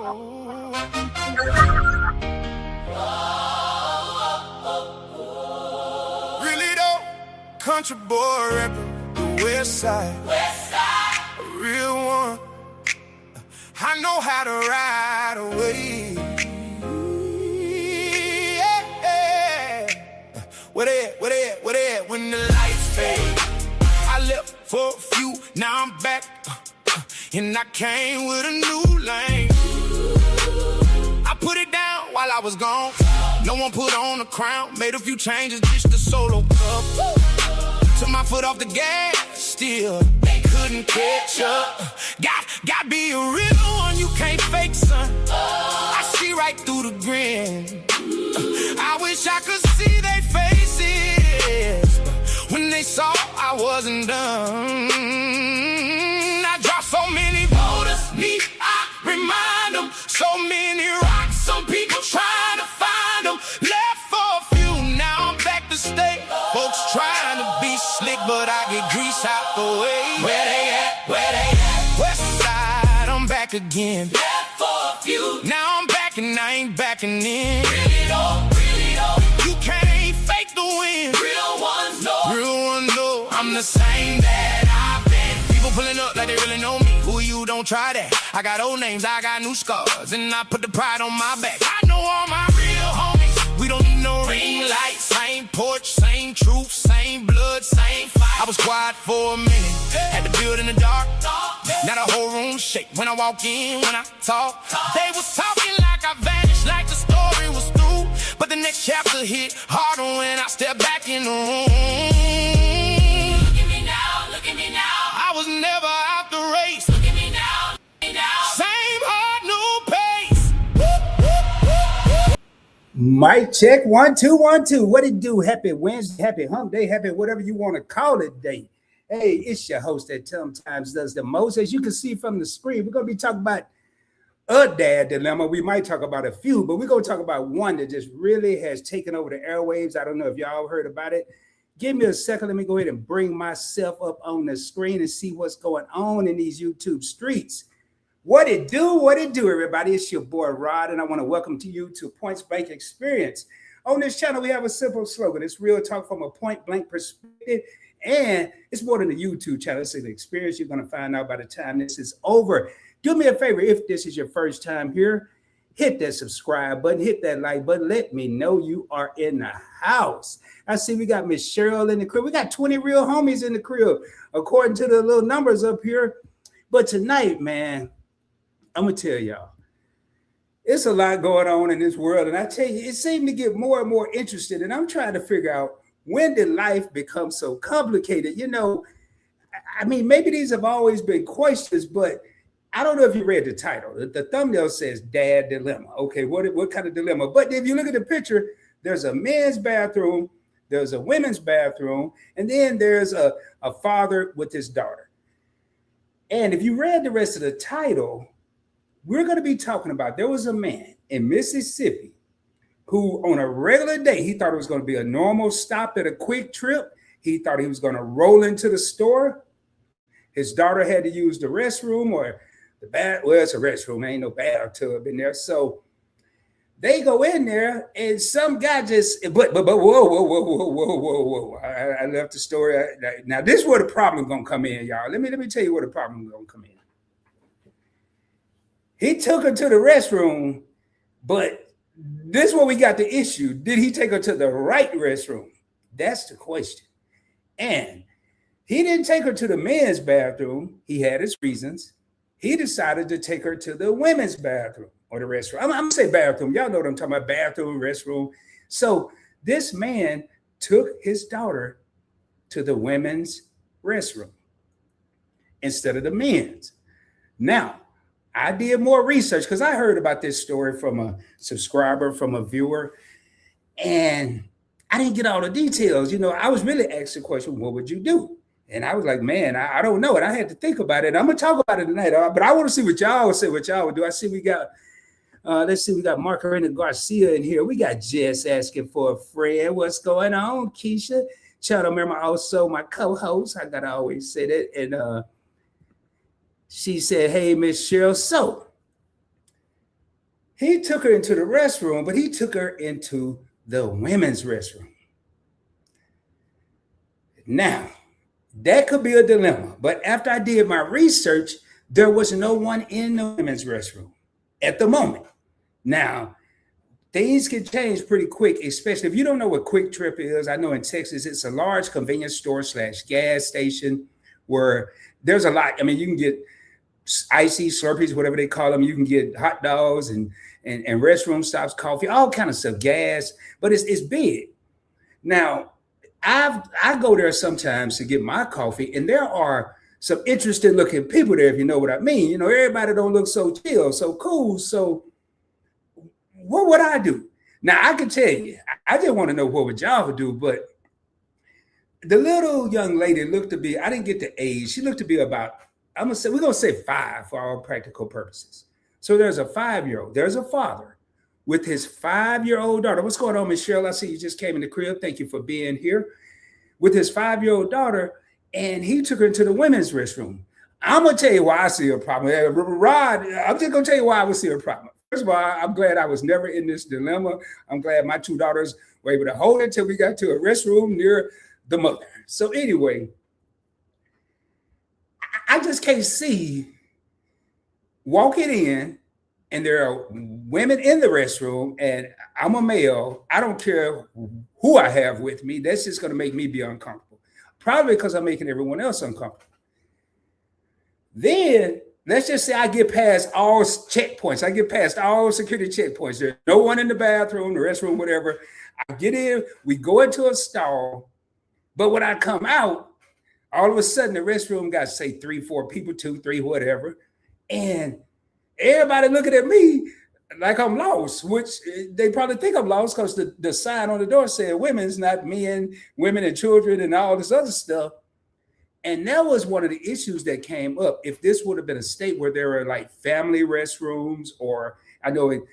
Really though, country boy rapping the west side. A real one. I know how to ride away. Yeah. Where they at when the lights fade? I left for a few, now I'm back. And I came with a new lane. I put it down while I was gone. No one put on the crown. Made a few changes, just a solo cup. Took my foot off the gas, still they couldn't catch up. Got be a real one, you can't fake, son. I see right through the grin. I wish I could see their faces when they saw I wasn't done. I dropped so many boulders, need I remind them. So many rocks, some people trying to find them. Left for a few, now I'm back to stay. Folks trying to be slick, but I get grease out the way. Where they at? Where they at? West side, I'm back again. Left for a few, now I'm back and I ain't backing in. Really though, you can't fake the win. Real ones know I'm the same that I've been. People pulling up like they really know me. Who you, don't try that. I got old names, I got new scars, and I put the pride on my back. I know all my real homies. We don't need no ring light. Same porch, same truth, same blood, same fight. I was quiet for a minute, had to build in the dark. Now the whole room shake when I walk in, when I talk. They was talking like I vanished, like the story was through. But the next chapter hit harder when I step back in the room. Look at me now, look at me now. I was never out the race. Look at me now, look at me now. Same hard new pace. Mic check, 1 2 1 2. What it do? Happy Wednesday, happy hump day, happy whatever you want to call it day. Hey, it's your host that sometimes does the most. As you can see from the screen, we're going to be talking about a dad dilemma. We might talk about a few, but we're going to talk about one that just really has taken over the airwaves. I don't know if y'all heard about it. Give me a second. Let me go ahead and bring myself up on the screen and see what's going on in these YouTube streets. What it do, everybody? It's your boy Rod, and I want to welcome to you to Points Blank Experience. On this channel, we have a simple slogan. It's real talk from a point blank perspective, and it's more than a YouTube channel. It's an experience you're going to find out by the time this is over. Do me a favor, if this is your first time here, hit that subscribe button, hit that like button. Let me know you are in the house. I see we got Miss Cheryl in the crib. We got 20 real homies in the crib, according to the little numbers up here. But tonight, man, I'm going to tell y'all, it's a lot going on in this world. And I tell you, it seemed to get more and more interested. And I'm trying to figure out, when did life become so complicated? You know, I mean, maybe these have always been questions, but I don't know if you read the title. The thumbnail says Dad Dilemma. Okay, what kind of dilemma? But if you look at the picture, there's a men's bathroom, there's a women's bathroom, and then there's a father with his daughter. And if you read the rest of the title, we're going to be talking about, there was a man in Mississippi who on a regular day, he thought it was going to be a normal stop at a quick trip. He thought he was going to roll into the store. His daughter had to use the restroom or the bath. Well, it's a restroom. Ain't no bathtub in there. So they go in there and some guy just, but whoa. I left the story. Now this is where the problem going to come in, y'all. Let me tell you where the problem going to come in. He took her to the restroom, but this is where we got the issue. Did he take her to the right restroom? That's the question. And he didn't take her to the men's bathroom. He had his reasons. He decided to take her to the women's bathroom or the restroom. I'm going to say bathroom. Y'all know what I'm talking about, bathroom, restroom. So this man took his daughter to the women's restroom instead of the men's. Now, I did more research because I heard about this story from a subscriber, from a viewer, and I didn't get all the details. You know, I was really asked the question, what would you do? And I was like, man, I don't know. And I had to think about it. I'm going to talk about it tonight, but I want to see what y'all would say, what y'all would do. I see we got, let's see, we got Margarita Garcia in here. We got Jess asking for a friend. What's going on, Keisha? Channel member, also my co-host. I got to always say that. And, she said, hey, Miss Cheryl. So He took her into the restroom, but he took her into the women's restroom. Now, that could be a dilemma, but after I did my research, there was no one in the women's restroom at the moment. Now, things can change pretty quick, especially if you don't know what Quick Trip is. I know in Texas, it's a large convenience store / gas station where there's a lot. I mean, you can get icy Slurpees, whatever they call them. You can get hot dogs and restroom stops, coffee, all kind of stuff, gas, but it's big. Now, I go there sometimes to get my coffee, and there are some interesting looking people there, if you know what I mean. You know, everybody don't look so chill, so cool. So what would I do? Now, I can tell you, I just want to know what would y'all do, but the little young lady looked to be, I didn't get the age. She looked to be about, we're going to say 5 for all practical purposes. So there's a 5-year-old. There's a father with his 5-year-old daughter. What's going on, Michelle? I see you just came in the crib. Thank you for being here. With his 5-year-old daughter, and he took her into the women's restroom. I'm going to tell you why I see a problem. Rod, I'm just going to tell you why I would see a problem. First of all, I'm glad I was never in this dilemma. I'm glad my 2 daughters were able to hold it until we got to a restroom near the mother. So anyway, I just can't see walking in and there are women in the restroom and I'm a male. I don't care who I have with me. That's just going to make me be uncomfortable. Probably because I'm making everyone else uncomfortable. Then let's just say I get past all checkpoints. I get past all security checkpoints. There's no one in the bathroom, the restroom, whatever. I get in, we go into a stall. But when I come out, all of a sudden the restroom got, say, 3, 4 people, 2, 3, whatever. And everybody looking at me like I'm lost, which they probably think I'm lost because the sign on the door said women's, not men, women and children and all this other stuff. And that was one of the issues that came up. If this would have been a state where there were like family restrooms, or I know in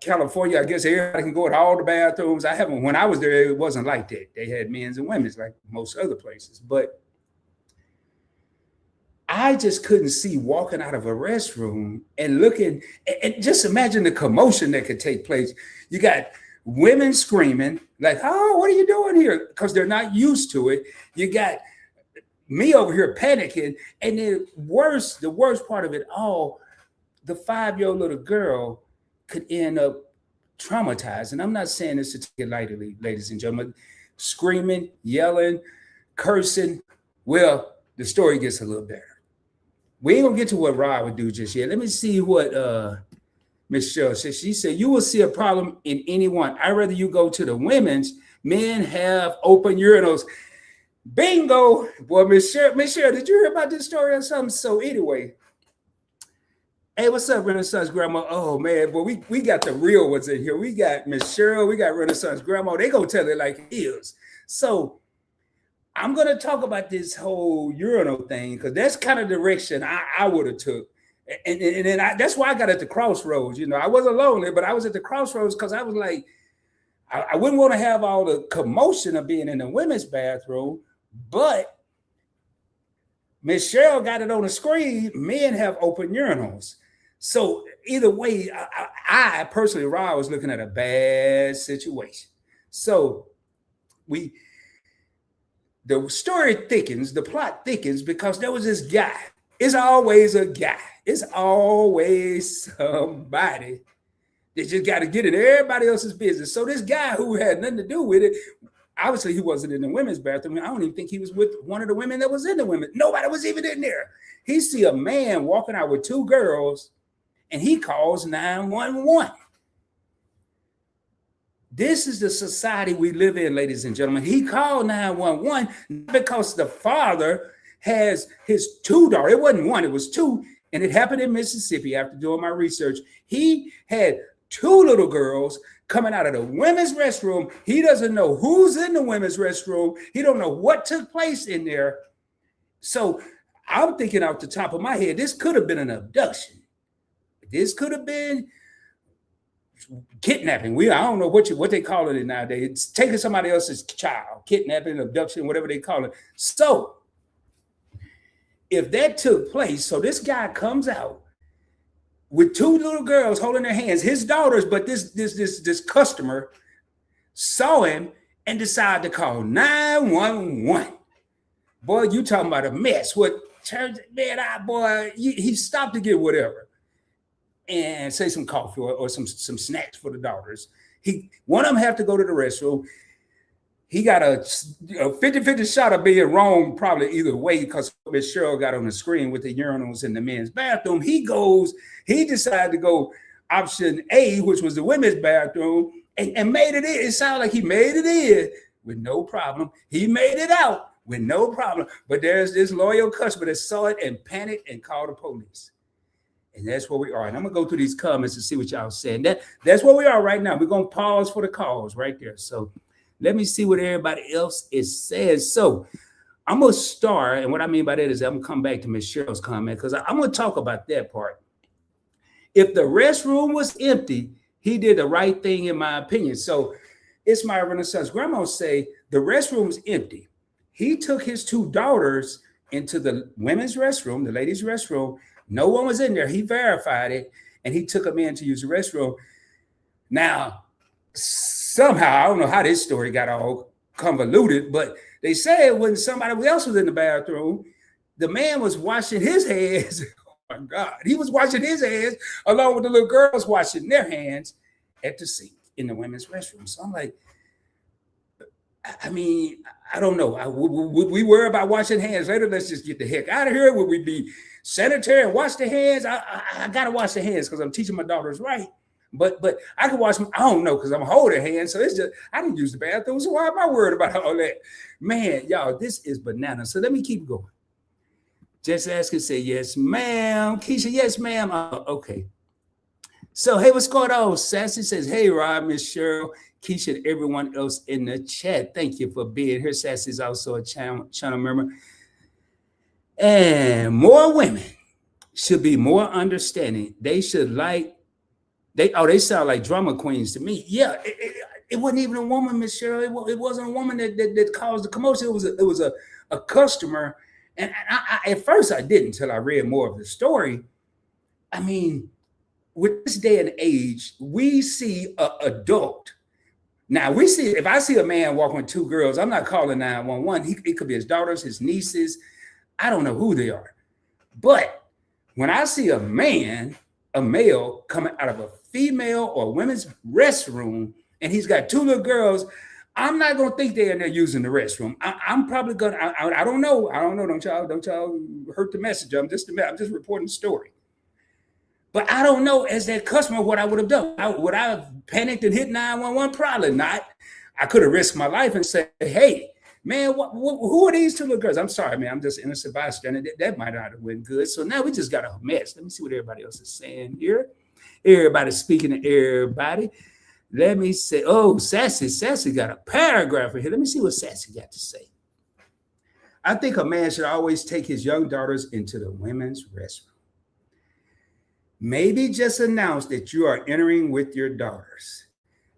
California, I guess everybody can go to all the bathrooms. When I was there, it wasn't like that. They had men's and women's like most other places. But I just couldn't see walking out of a restroom and looking, and just imagine the commotion that could take place. You got women screaming like, oh, what are you doing here? Because they're not used to it. You got me over here panicking. And the worst part of it all, the 5-year-old little girl could end up traumatized. And I'm not saying this to take it lightly, ladies and gentlemen. Screaming, yelling, cursing. Well, the story gets a little better. We ain't gonna get to what Rod would do just yet. Let me see what Miss Cheryl said. She said, you will see a problem in anyone. I'd rather you go to the women's. Men have open urinals. Bingo. Boy, Miss Cheryl, did you hear about this story or something? So anyway, hey, what's up, Renaissance Grandma? Oh, man, boy, we got the real ones in here. We got Miss Cheryl. We got Renaissance Grandma. They gonna tell it like it is. So I'm going to talk about this whole urinal thing because that's kind of the direction I would have took. And that's why I got at the crossroads. You know, I wasn't lonely, but I was at the crossroads because I was like, I wouldn't want to have all the commotion of being in the women's bathroom, but Miss Cheryl got it on the screen. Men have open urinals. So either way, I personally, Rod, was looking at a bad situation. So the story thickens, the plot thickens because there was this guy. It's always a guy. It's always somebody that just got to get in everybody else's business. So this guy who had nothing to do with it, obviously he wasn't in the women's bathroom. I don't even think he was with one of the women that was in the women. Nobody was even in there. He see a man walking out with 2 girls and he calls 911. This is the society we live in, ladies and gentlemen. He called 911 because the father has his 2 daughters. It wasn't 1, it was 2. And it happened in Mississippi after doing my research. He had 2 little girls coming out of the women's restroom. He doesn't know who's in the women's restroom. He don't know what took place in there. So I'm thinking off the top of my head, this could have been an abduction. This could have been kidnapping. I don't know what they call it nowadays. It's taking somebody else's child, kidnapping, abduction, whatever they call it. So if that took place, so this guy comes out with two little girls holding their hands, his daughters, but this customer saw him and decided to call 911. Boy, you talking about a mess. What turns man out, boy, he stopped to get whatever and say some coffee or some snacks for the daughters. One of them have to go to the restroom. He got a 50-50 shot of being wrong, probably either way, because Miss Cheryl got on the screen with the urinals in the men's bathroom. He decided to go option A, which was the women's bathroom, and made it in. It sounded like he made it in with no problem. He made it out with no problem. But there's this loyal customer that saw it and panicked and called the police. And that's where we are. And I'm going to go through these comments and see what y'all saying. That's where we are right now. We're going to pause for the calls right there. So let me see what everybody else is saying. So I'm going to start. And what I mean by that is I'm going to come back to Miss Cheryl's comment because I'm going to talk about that part. If the restroom was empty, he did the right thing, in my opinion. So it's my Renaissance grandma say the restroom's empty. He took his two daughters into the women's restroom, the ladies' restroom. No one was in there. He verified it, and he took them in to use the restroom. Now, somehow, I don't know how this story got all convoluted, but they said when somebody else was in the bathroom, the man was washing his hands. Oh, my God. He was washing his hands along with the little girls washing their hands at the sink in the women's restroom. So I'm like, I mean, I don't know. Would we worry about washing hands later? Let's just get the heck out of here. Would we be sanitary and wash the hands? I got to wash the hands because I'm teaching my daughters right. But I can wash them. I don't know because I'm holding hands. So it's just, I didn't use the bathroom. So why am I worried about all that? Man, y'all, this is bananas. So let me keep going. Just ask and say, yes, ma'am. Keisha, yes, ma'am. Okay. So, hey, what's going on? Sassy says, hey, Rob, Miss Cheryl, Keisha, and everyone else in the chat. Thank you for being here. Sassy is also a channel member. And more women should be more understanding. They should they sound like drama queens to me. Yeah, it wasn't even a woman, Miss Cheryl. It wasn't a woman that caused the commotion. It was a customer. And I at first I didn't until I read more of the story. I mean, with this day and age, we see an adult. Now we see, if I see a man walking with two girls, I'm not calling 911. It could be his daughters, his nieces. I don't know who they are. But when I see a male coming out of a female or women's restroom, and he's got two little girls, I'm not gonna think they're in there using the restroom. I'm probably gonna. I don't know. Don't y'all hurt the messenger. I'm just reporting the story. But I don't know, as that customer, what I would have done. Would I have panicked and hit 911? Probably not. I could have risked my life and said, hey, man, who are these two little girls? I'm sorry, man. I'm just innocent bystander. That might not have went good. So now we just got a mess. Let me see what everybody else is saying here. Everybody's speaking to everybody. Let me say, oh, Sassy got a paragraph in here. Let me see what Sassy got to say. I think a man should always take his young daughters into the women's restroom. Maybe just announce that you are entering with your daughters.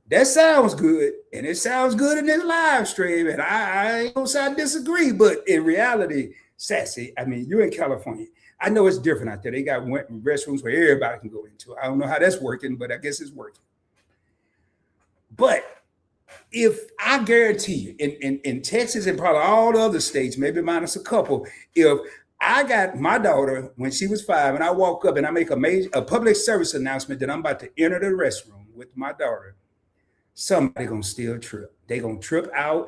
That sounds good, and it sounds good in this live stream, and I don't say I disagree, but in reality, Sassy, I mean, you're in California. I know it's different out there. They got restrooms where everybody can go into. I don't know how that's working, but I guess it's working. But if I guarantee you, in Texas and probably all the other states, maybe minus a couple, if I got my daughter when she was 5 and I walk up and I make a public service announcement that I'm about to enter the restroom with my daughter, somebody gonna still trip. They gonna trip out.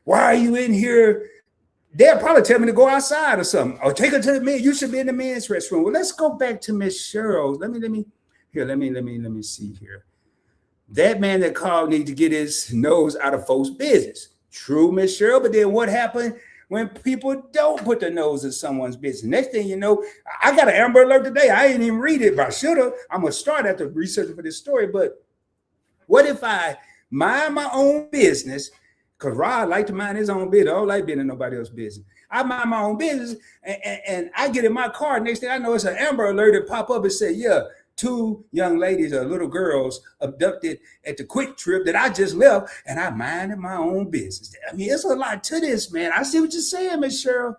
Why are you in here? They'll probably tell me to go outside or something. Or take her to the men. You should be in the men's restroom. Well, let's go back to Miss Cheryl. Let me see here. That man that called needs to get his nose out of folks' business. True, Miss Cheryl, but then what happened when people don't put their nose in someone's business? Next thing you know, I got an Amber Alert today. I didn't even read it, but I should have. I'm going to start after researching for this story. But what if I mind my own business? Because Rod like to mind his own business. I don't like being in nobody else's business. I mind my own business, and I get in my car. Next thing I know, it's an Amber Alert that pop up and say, yeah, 2 young ladies or little girls abducted at the quick trip that I just left, and I minded my own business. I mean, it's a lot to this, man. I see what you're saying, Miss Cheryl.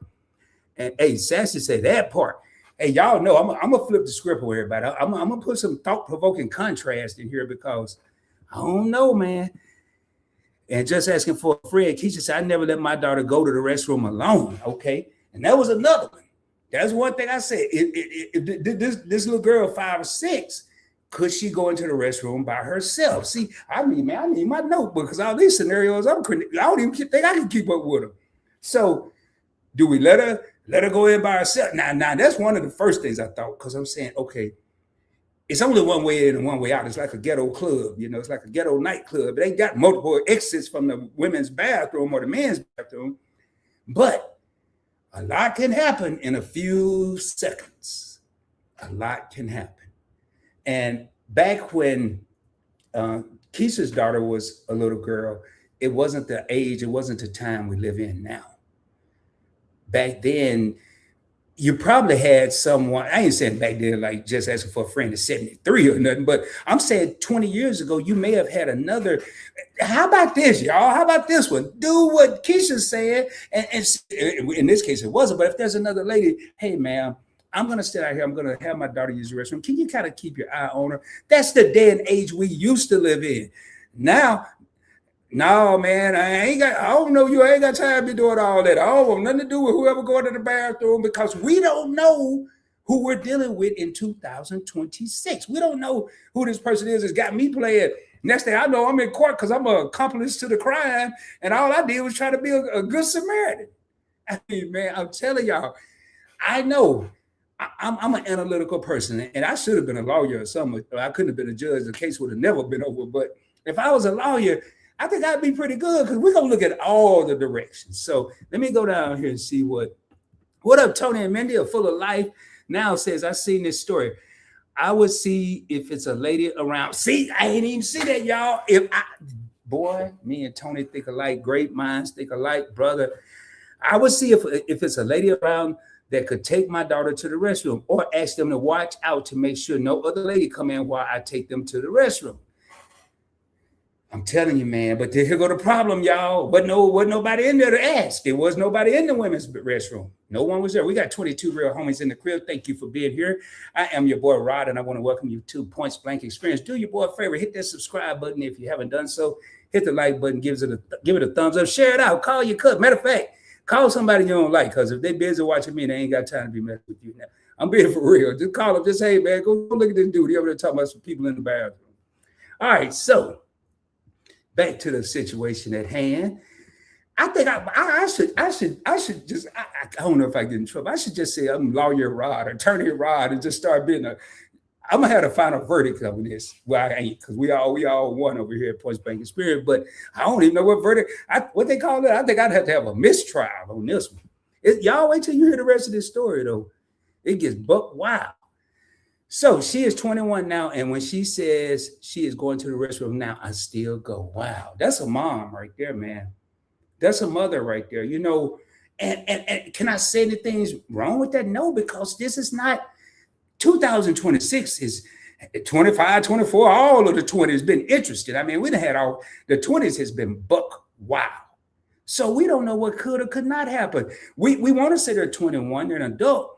And hey, Sassy say that part. Hey, y'all know I'm gonna flip the script for everybody. I'm gonna put some thought-provoking contrast in here because I don't know, man. And just asking for a friend, Keisha said, I never let my daughter go to the restroom alone. Okay. And that was another one. That's one thing I said. This little girl, 5 or 6, could she go into the restroom by herself? See, I need my notebook because all these scenarios, I don't even think I can keep up with them. So do we let her go in by herself? Now that's one of the first things I thought, because I'm saying, okay, it's only one way in and one way out. It's like a ghetto club, it's like a ghetto nightclub. They got multiple exits from the women's bathroom or the men's bathroom, but a lot can happen in a few seconds. A lot can happen. And back when Keisha's daughter was a little girl, it wasn't the age, it wasn't the time we live in now. Back then, you probably had someone, I ain't saying back then like just asking for a friend at 73 or nothing, but I'm saying 20 years ago, you may have had another. How about this, y'all? How about this one? Do what Keisha said. And in this case, it wasn't. But if there's another lady, hey, ma'am, I'm going to sit out here. I'm going to have my daughter use the restroom. Can you kind of keep your eye on her? That's the day and age we used to live in. Now, no, man, I don't know you. I ain't got time to be doing all that. I don't want nothing to do with whoever going to the bathroom, because we don't know who we're dealing with in 2026. We don't know who this person is that's got me playing. Next thing I know, I'm in court because I'm an accomplice to the crime, and all I did was try to be a good Samaritan. I mean, man, I'm telling y'all, I know I'm an analytical person, and I should have been a lawyer or something. I couldn't have been a judge. The case would have never been over. But if I was a lawyer, I think I'd be pretty good, because we're going to look at all the directions. So let me go down here and see what up, Tony and Mindy are full of life. Now says, I seen this story. I would see if it's a lady around. See, I ain't even see that, y'all. Boy, me and Tony think alike. Great minds think alike, brother. I would see if it's a lady around that could take my daughter to the restroom, or ask them to watch out to make sure no other lady come in while I take them to the restroom. I'm telling you, man, but here go the problem, y'all. Wasn't nobody in there to ask. There was nobody in the women's restroom. No one was there. We got 22 real homies in the crib. Thank you for being here. I am your boy, Rod, and I want to welcome you to Points Blank Experience. Do your boy a favor. Hit that subscribe button if you haven't done so. Hit the like button. Give it a thumbs up. Share it out. Call your cut. Matter of fact, call somebody you don't like, because if they busy watching me, they ain't got time to be messing with you now. I'm being for real. Just call them. Just, hey, man, go look at this dude. He over there talking about some people in the bathroom. All right, so back to the situation at hand. I think I should just, I don't know if I get in trouble. I should just say I'm lawyer Rod, attorney Rod, and just start being I'm gonna have a final verdict on this. Well, I ain't, because we all won over here at Points Blank Experience, but I don't even know what verdict, what they call it. I think I'd have to have a mistrial on this one. Y'all wait till you hear the rest of this story, though. It gets buck wild. So she is 21 now, and when she says she is going to the restroom now, I still go, wow, that's a mom right there, man. That's a mother right there, And can I say anything's wrong with that? No, because this is not 2026 is 25, 24, all of the 20s been interested. I mean, we done had the 20s has been buck wild. So we don't know what could or could not happen. We want to say they're 21, they're an adult.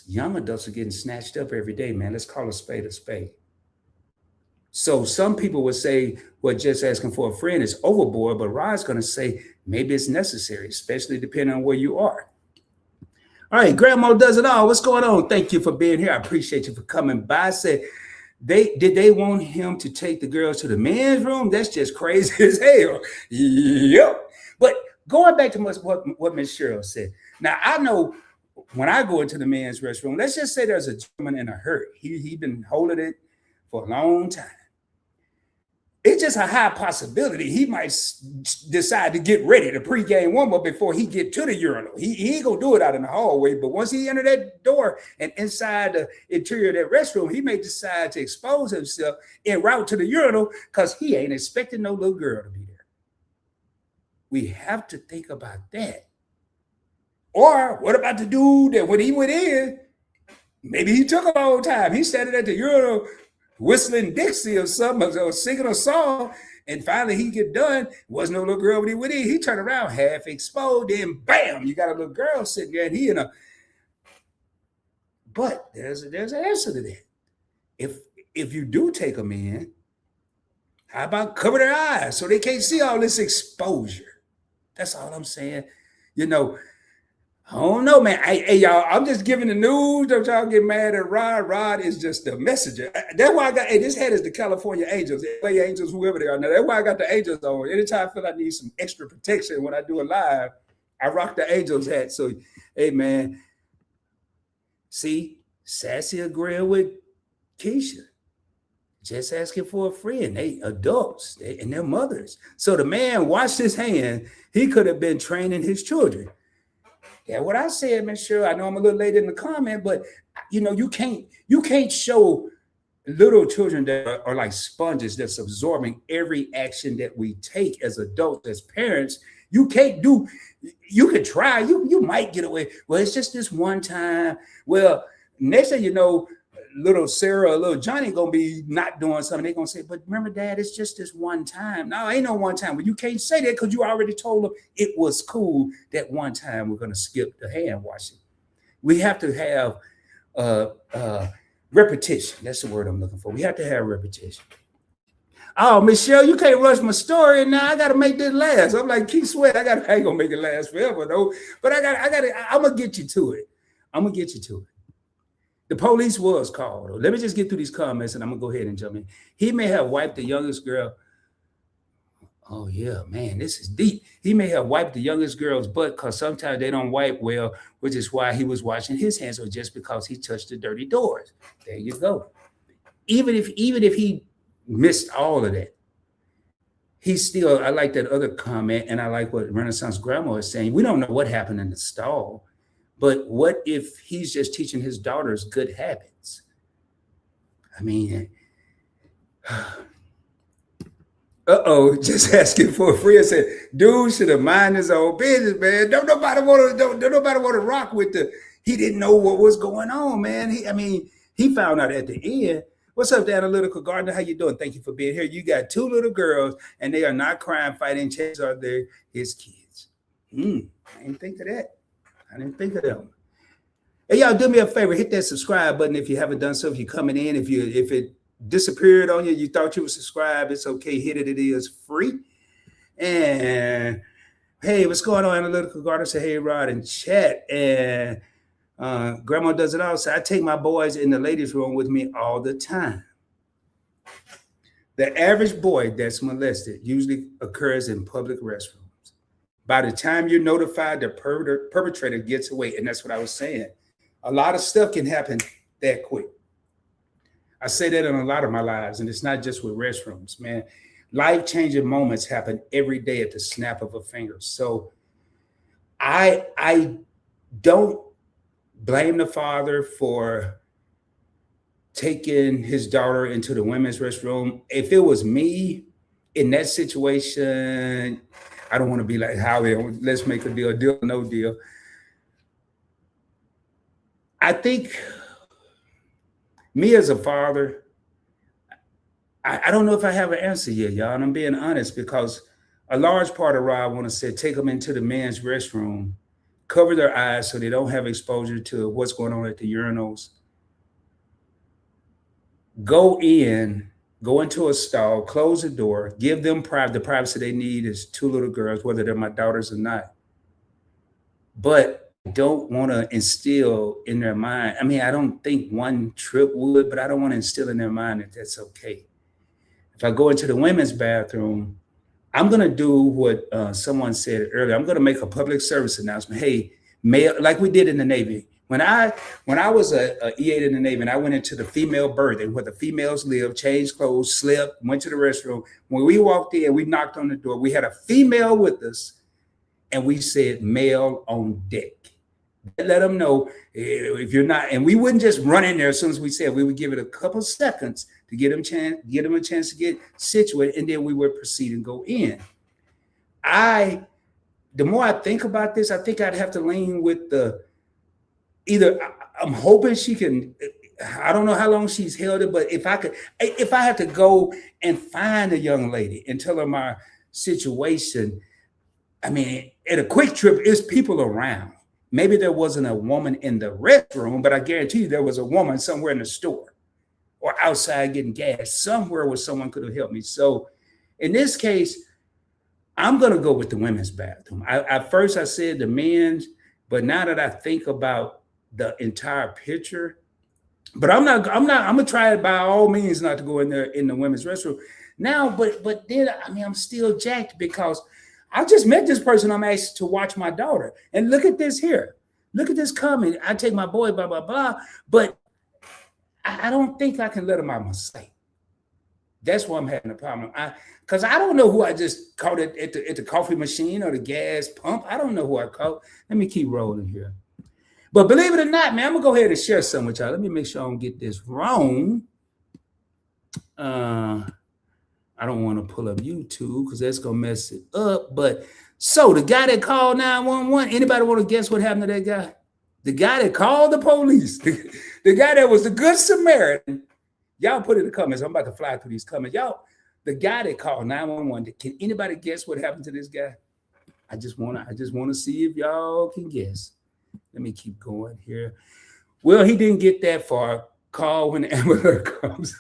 Young adults are getting snatched up every day, man. Let's call a spade a spade. So some people would say, well, just asking for a friend is overboard, but Rod's going to say maybe it's necessary, especially depending on where you are. All right, Grandma does it all. What's going on? Thank you for being here. I appreciate you for coming by. Said, did they want him to take the girls to the men's room? That's just crazy as hell. Yep. But going back to what Miss Cheryl said. Now, I know when I go into the men's restroom, let's just say there's a gentleman in a hurry. He been holding it for a long time. It's just a high possibility he might decide to get ready to pregame warm up before he get to the urinal. He ain't gonna do it out in the hallway, but once he enter that door and inside the interior of that restroom, he may decide to expose himself en route to the urinal because he ain't expecting no little girl to be there. We have to think about that. Or what about the dude that when he went in, maybe he took a long time. He standing at the urinal whistling Dixie or something, or singing a song. And finally he get done. Wasn't no little girl with him. He turned around half exposed, then bam, you got a little girl sitting there, and he in a. But there's an answer to that. If you do take them in, how about cover their eyes so they can't see all this exposure? That's all I'm saying. You know, I don't know, man. Hey, y'all, I'm just giving the news. Don't y'all get mad at Rod. Rod is just the messenger. That's why I got, this hat is the California Angels, LA Angels, whoever they are. Now, that's why I got the Angels on. Anytime I feel I need some extra protection when I do a live, I rock the Angels hat. So, hey, man, see, Sassy agreeing with Keisha. Just asking for a friend. They adults and their mothers. So the man washed his hand. He could have been training his children. Yeah, what I said, Miss Cheryl, I know I'm a little late in the comment, but you know, you can't show little children that are like sponges that's absorbing every action that we take as adults, as parents. You can't do, you could try, you might get away. Well, it's just this one time. Well, next thing you know, little Sarah or little Johnny gonna be not doing something. They're gonna say, but remember, Dad, it's just this one time. No, ain't no one time. Well, you can't say that because you already told them it was cool that one time we're gonna skip the hand washing. We have to have repetition. That's the word I'm looking for. We have to have repetition. Oh, Michelle, you can't rush my story, and now I gotta make this last. I'm like Keith Sweat. I ain't gonna make it last forever though. But I'm gonna get you to it. I'm gonna get you to it. The police was called. Let me just get through these comments and I'm going to go ahead and jump in. He may have wiped the youngest girl. Oh, yeah, man, this is deep. He may have wiped the youngest girl's butt because sometimes they don't wipe well, which is why he was washing his hands, or just because he touched the dirty doors. There you go. Even if he missed all of that, he's still, I like that other comment, and I like what Renaissance Grandma is saying. We don't know what happened in the stall. But what if he's just teaching his daughters good habits? I mean, just asking for a friend. Said, dude should have minded his own business, man. Don't nobody want to rock with the. He didn't know what was going on, man. He found out at the end. What's up, the analytical gardener? How you doing? Thank you for being here. You got two little girls, and they are not crime fighting. Chances are they're his kids. I didn't think of that. I didn't think of them. Hey, y'all, do me a favor. Hit that subscribe button if you haven't done so. If you're coming in, if it disappeared on you, you thought you were subscribed, it's okay. Hit it. It is free. And hey, what's going on, Analytical Garden? Say, hey, Rod, in chat. And Grandma does it all. So I take my boys in the ladies' room with me all the time. The average boy that's molested usually occurs in public restrooms. By the time you're notified, the perpetrator gets away. And that's what I was saying. A lot of stuff can happen that quick. I say that in a lot of my lives, and it's not just with restrooms, man. Life-changing moments happen every day at the snap of a finger. So I don't blame the father for taking his daughter into the women's restroom. If it was me in that situation, I don't want to be like Howie, let's make a deal, no deal. I think me as a father, I don't know if I have an answer yet, y'all. And I'm being honest, because a large part of Rob want to say, take them into the men's restroom, cover their eyes so they don't have exposure to what's going on at the urinals. Go into a stall, close the door, give them the privacy they need is two little girls, whether they're my daughters or not. But I don't want to instill in their mind. I mean, I don't think one trip would, but I don't want to instill in their mind that that's okay. If I go into the women's bathroom, I'm going to do what someone said earlier. I'm going to make a public service announcement. Hey, male, like we did in the Navy. When I was a E8 in the Navy, and I went into the female berthing where the females live, changed clothes, slept, went to the restroom. When we walked in, we knocked on the door. We had a female with us, and we said, male on deck. Let them know if you're not, and we wouldn't just run in there as soon as we said. We would give it a couple seconds to get them a chance to get situated, and then we would proceed and go in. The more I think about this, I think I'd have to lean with either I'm hoping she can, I don't know how long she's held it, but if I had to go and find a young lady and tell her my situation, I mean, at a quick trip, it's people around. Maybe there wasn't a woman in the restroom, but I guarantee you there was a woman somewhere in the store or outside getting gas, somewhere where someone could have helped me. So in this case, I'm gonna go with the women's bathroom. At first I said the men's, but now that I think about the entire picture, but I'm gonna try it by all means not to go in there in the women's restroom. Now, but then I mean I'm still jacked because I just met this person I'm asked to watch my daughter. And look at this here. Look at this comment. I take my boy, blah, blah, blah. But I don't think I can let him out my sight. That's why I'm having a problem. Because I don't know who I just caught it at the coffee machine or the gas pump. I don't know who I caught. Let me keep rolling here. But believe it or not, man, I'm going to go ahead and share some with y'all. Let me make sure I don't get this wrong. I don't want to pull up YouTube because that's going to mess it up. But so the guy that called 911, anybody want to guess what happened to that guy? The guy that called the police, the guy that was the good Samaritan. Y'all put in the comments. I'm about to fly through these comments. Y'all, the guy that called 911, can anybody guess what happened to this guy? I just want to see if y'all can guess. Let me keep going here. Well, he didn't get that far. Call when the ambulance comes.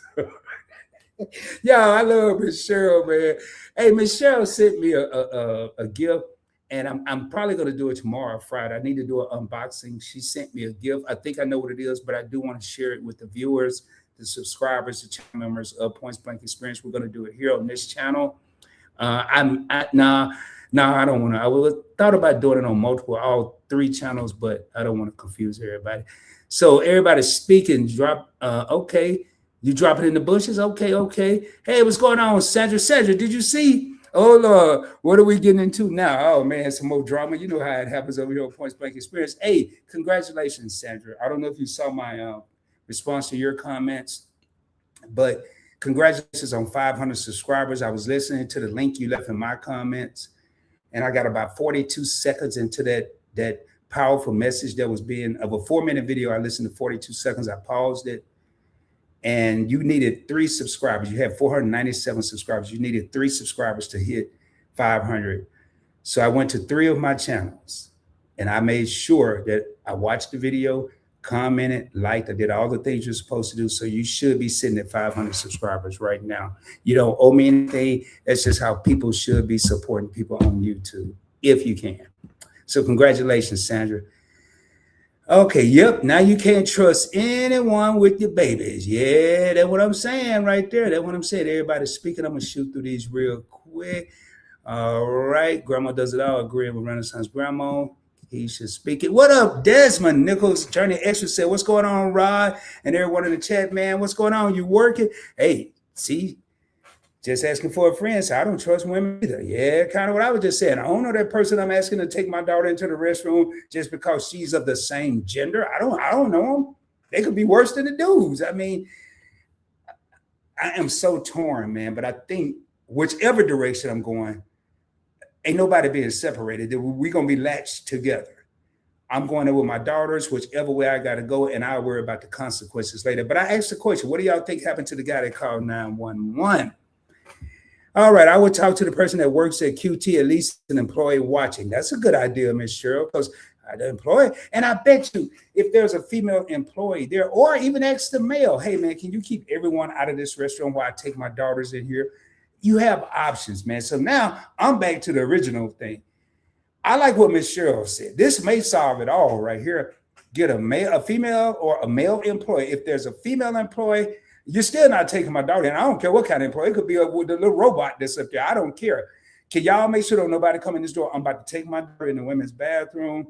Yo, I love Miss Cheryl, man. Hey, Miss Cheryl sent me a gift, and I'm probably going to do it tomorrow, Friday. I need to do an unboxing. She sent me a gift. I think I know what it is, but I do want to share it with the viewers, the subscribers, the channel members of Points Blank Experience. We're going to do it here on this channel. I don't want to. I thought about doing it on all 3 channels, but I don't want to confuse everybody. So everybody's speaking. Drop. Okay. You drop it in the bushes? Okay. Hey, what's going on, Sandra? Sandra, did you see? Oh, Lord, what are we getting into now? Oh, man, some more drama. You know how it happens over here on Points Blank Experience. Hey, congratulations, Sandra. I don't know if you saw my response to your comments, but congratulations on 500 subscribers. I was listening to the link you left in my comments, and I got about 42 seconds into that powerful message that was being of a 4-minute video. I listened to 42 seconds. I paused it. And you needed 3 subscribers. You had 497 subscribers. You needed 3 subscribers to hit 500. So I went to 3 of my channels and I made sure that I watched the video, commented, liked. I did all the things you're supposed to do. So you should be sitting at 500 subscribers right now. You don't owe me anything. That's just how people should be supporting people on YouTube, if you can. So congratulations, Sandra. Okay, yep. Now you can't trust anyone with your babies. Yeah, that's what I'm saying right there. That's what I'm saying. Everybody's speaking. I'm going to shoot through these real quick. All right. Grandma does it all. Agreeing with Renaissance Grandma. He should speak it. What up, Desmond? Nichols, Journey Extra said, what's going on, Rod? And everyone in the chat, man, what's going on? You working? Hey, see? Just asking for a friend, so I don't trust women either. Yeah, kind of what I was just saying. I don't know that person I'm asking to take my daughter into the restroom just because she's of the same gender. I don't know them. They could be worse than the dudes. I mean, I am so torn, man. But I think whichever direction I'm going, ain't nobody being separated. We're gonna be latched together. I'm going there with my daughters, whichever way I gotta go, and I'll worry about the consequences later. But I asked the question: what do y'all think happened to the guy that called 911? All right, I would talk to the person that works at QT, at least an employee watching. That's a good idea, Miss Cheryl, because the employee, and I bet you if there's a female employee there, or even ask the male, hey, man, can you keep everyone out of this restaurant while I take my daughters in here? You have options, man. So now I'm back to the original thing. I like what Miss Cheryl said. This may solve it all right here. Get a female or a male employee. If there's a female employee, you're still not taking my daughter in. I don't care what kind of employee. It could be the little robot that's up there. I don't care. Can y'all make sure don't nobody come in this door? I'm about to take my daughter in the women's bathroom,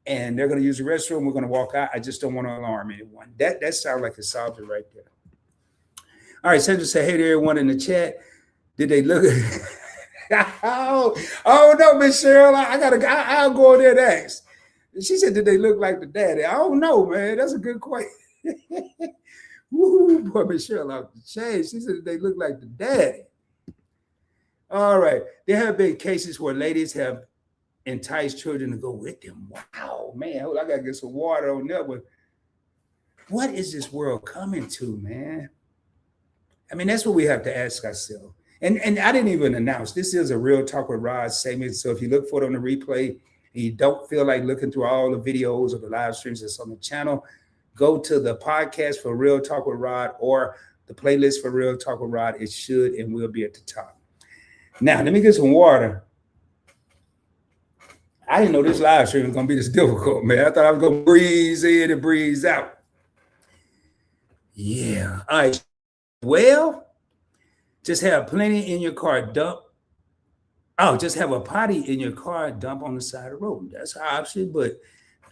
and they're going to use the restroom. We're going to walk out. I just don't want to alarm anyone. That sounds like it solves it right there. All right, Sandra said, hey to everyone in the chat. Did they look? oh no, Miss Cheryl. I'll go in there and ask. She said, did they look like the daddy? I don't know, man. That's a good question. Woo, boy, Michelle out the chain. She said they look like the daddy. All right. There have been cases where ladies have enticed children to go with them. Wow, man. I got to get some water on that one. what is this world coming to, man? I mean, that's what we have to ask ourselves. And I didn't even announce this is a Real Talk with Rod segment. So if you look for it on the replay and you don't feel like looking through all the videos or the live streams that's on the channel, go to the podcast for Real Talk with Rod or the playlist for Real Talk with Rod. It should and will be at the top. Now, let me get some water. I didn't know this live stream was going to be this difficult, man. I thought I was going to breeze in and breeze out. Yeah. All right. Well, just have plenty in your car dump. Oh, just have a potty in your car dump on the side of the road. That's an option, but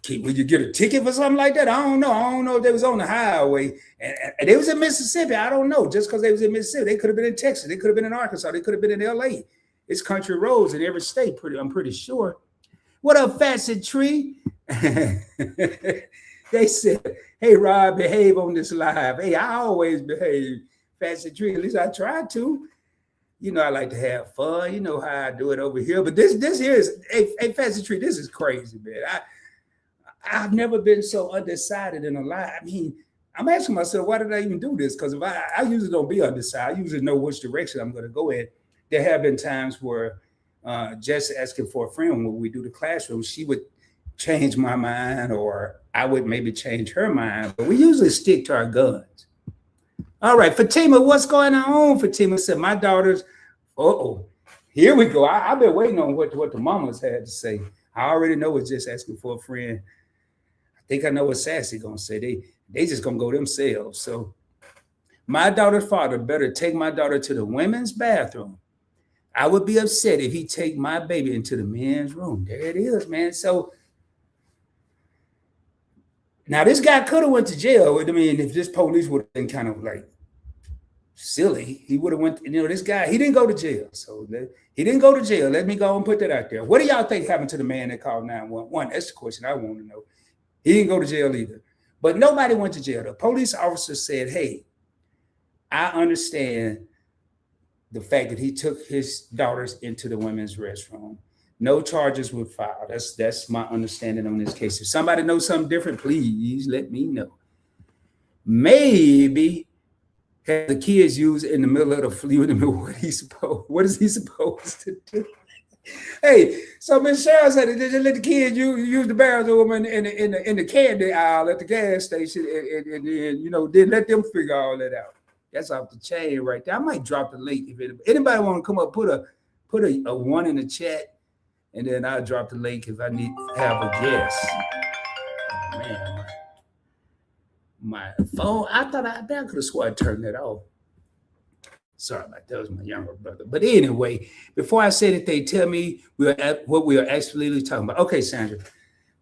will you get a ticket for something like that? I don't know. I don't know if they was on the highway and they was in Mississippi. I don't know. Just because they was in Mississippi, they could have been in Texas. They could have been in Arkansas. They could have been in LA. It's country roads in every state. I'm pretty sure. What up, Facet Tree? They said, hey, Rob, behave on this live. Hey, I always behave, Facet Tree. At least I try to. You know, I like to have fun. You know how I do it over here. But this here is, hey, Facet Tree, this is crazy, man. I've never been so undecided in a life. I mean, I'm asking myself, why did I even do this? Because if I usually don't be undecided. I usually know which direction I'm going to go in. There have been times where just asking for a friend when we do the classroom, she would change my mind or I would maybe change her mind. But we usually stick to our guns. All right, Fatima, what's going on? Fatima said, my daughters, here we go. I've been waiting on what the mamas had to say. I already know it's just asking for a friend. I think I know what Sassy gonna say. They just gonna go themselves. So my daughter's father better take my daughter to the women's bathroom. I would be upset if he take my baby into the men's room. There it is, man. So now this guy could have went to jail. I mean, if this police would have been kind of like silly, he would have went. You know, this guy, he didn't go to jail. So he didn't go to jail. Let me go and put that out there. What do y'all think happened to the man that called 911? That's the question I want to know. He didn't go to jail either. But nobody went to jail. The police officer said, hey, I understand the fact that he took his daughters into the women's restroom. No charges were filed. That's my understanding on this case. If somebody knows something different, please let me know. Maybe have the kids use in the middle of the fluid. What is he supposed to do? Hey, so Miss Cheryl said they just let the kids use the bathroom in the candy aisle at the gas station, and then let them figure all that out. That's off the chain right there. I might drop the link if anybody want to come up, put a one in the chat, and then I'll drop the link if I need to have a guest. Oh man, my phone. I could have sworn I turned that off. Sorry about that. Was my younger brother. But anyway, before I say anything, tell me what we are actually talking about. Okay, Sandra,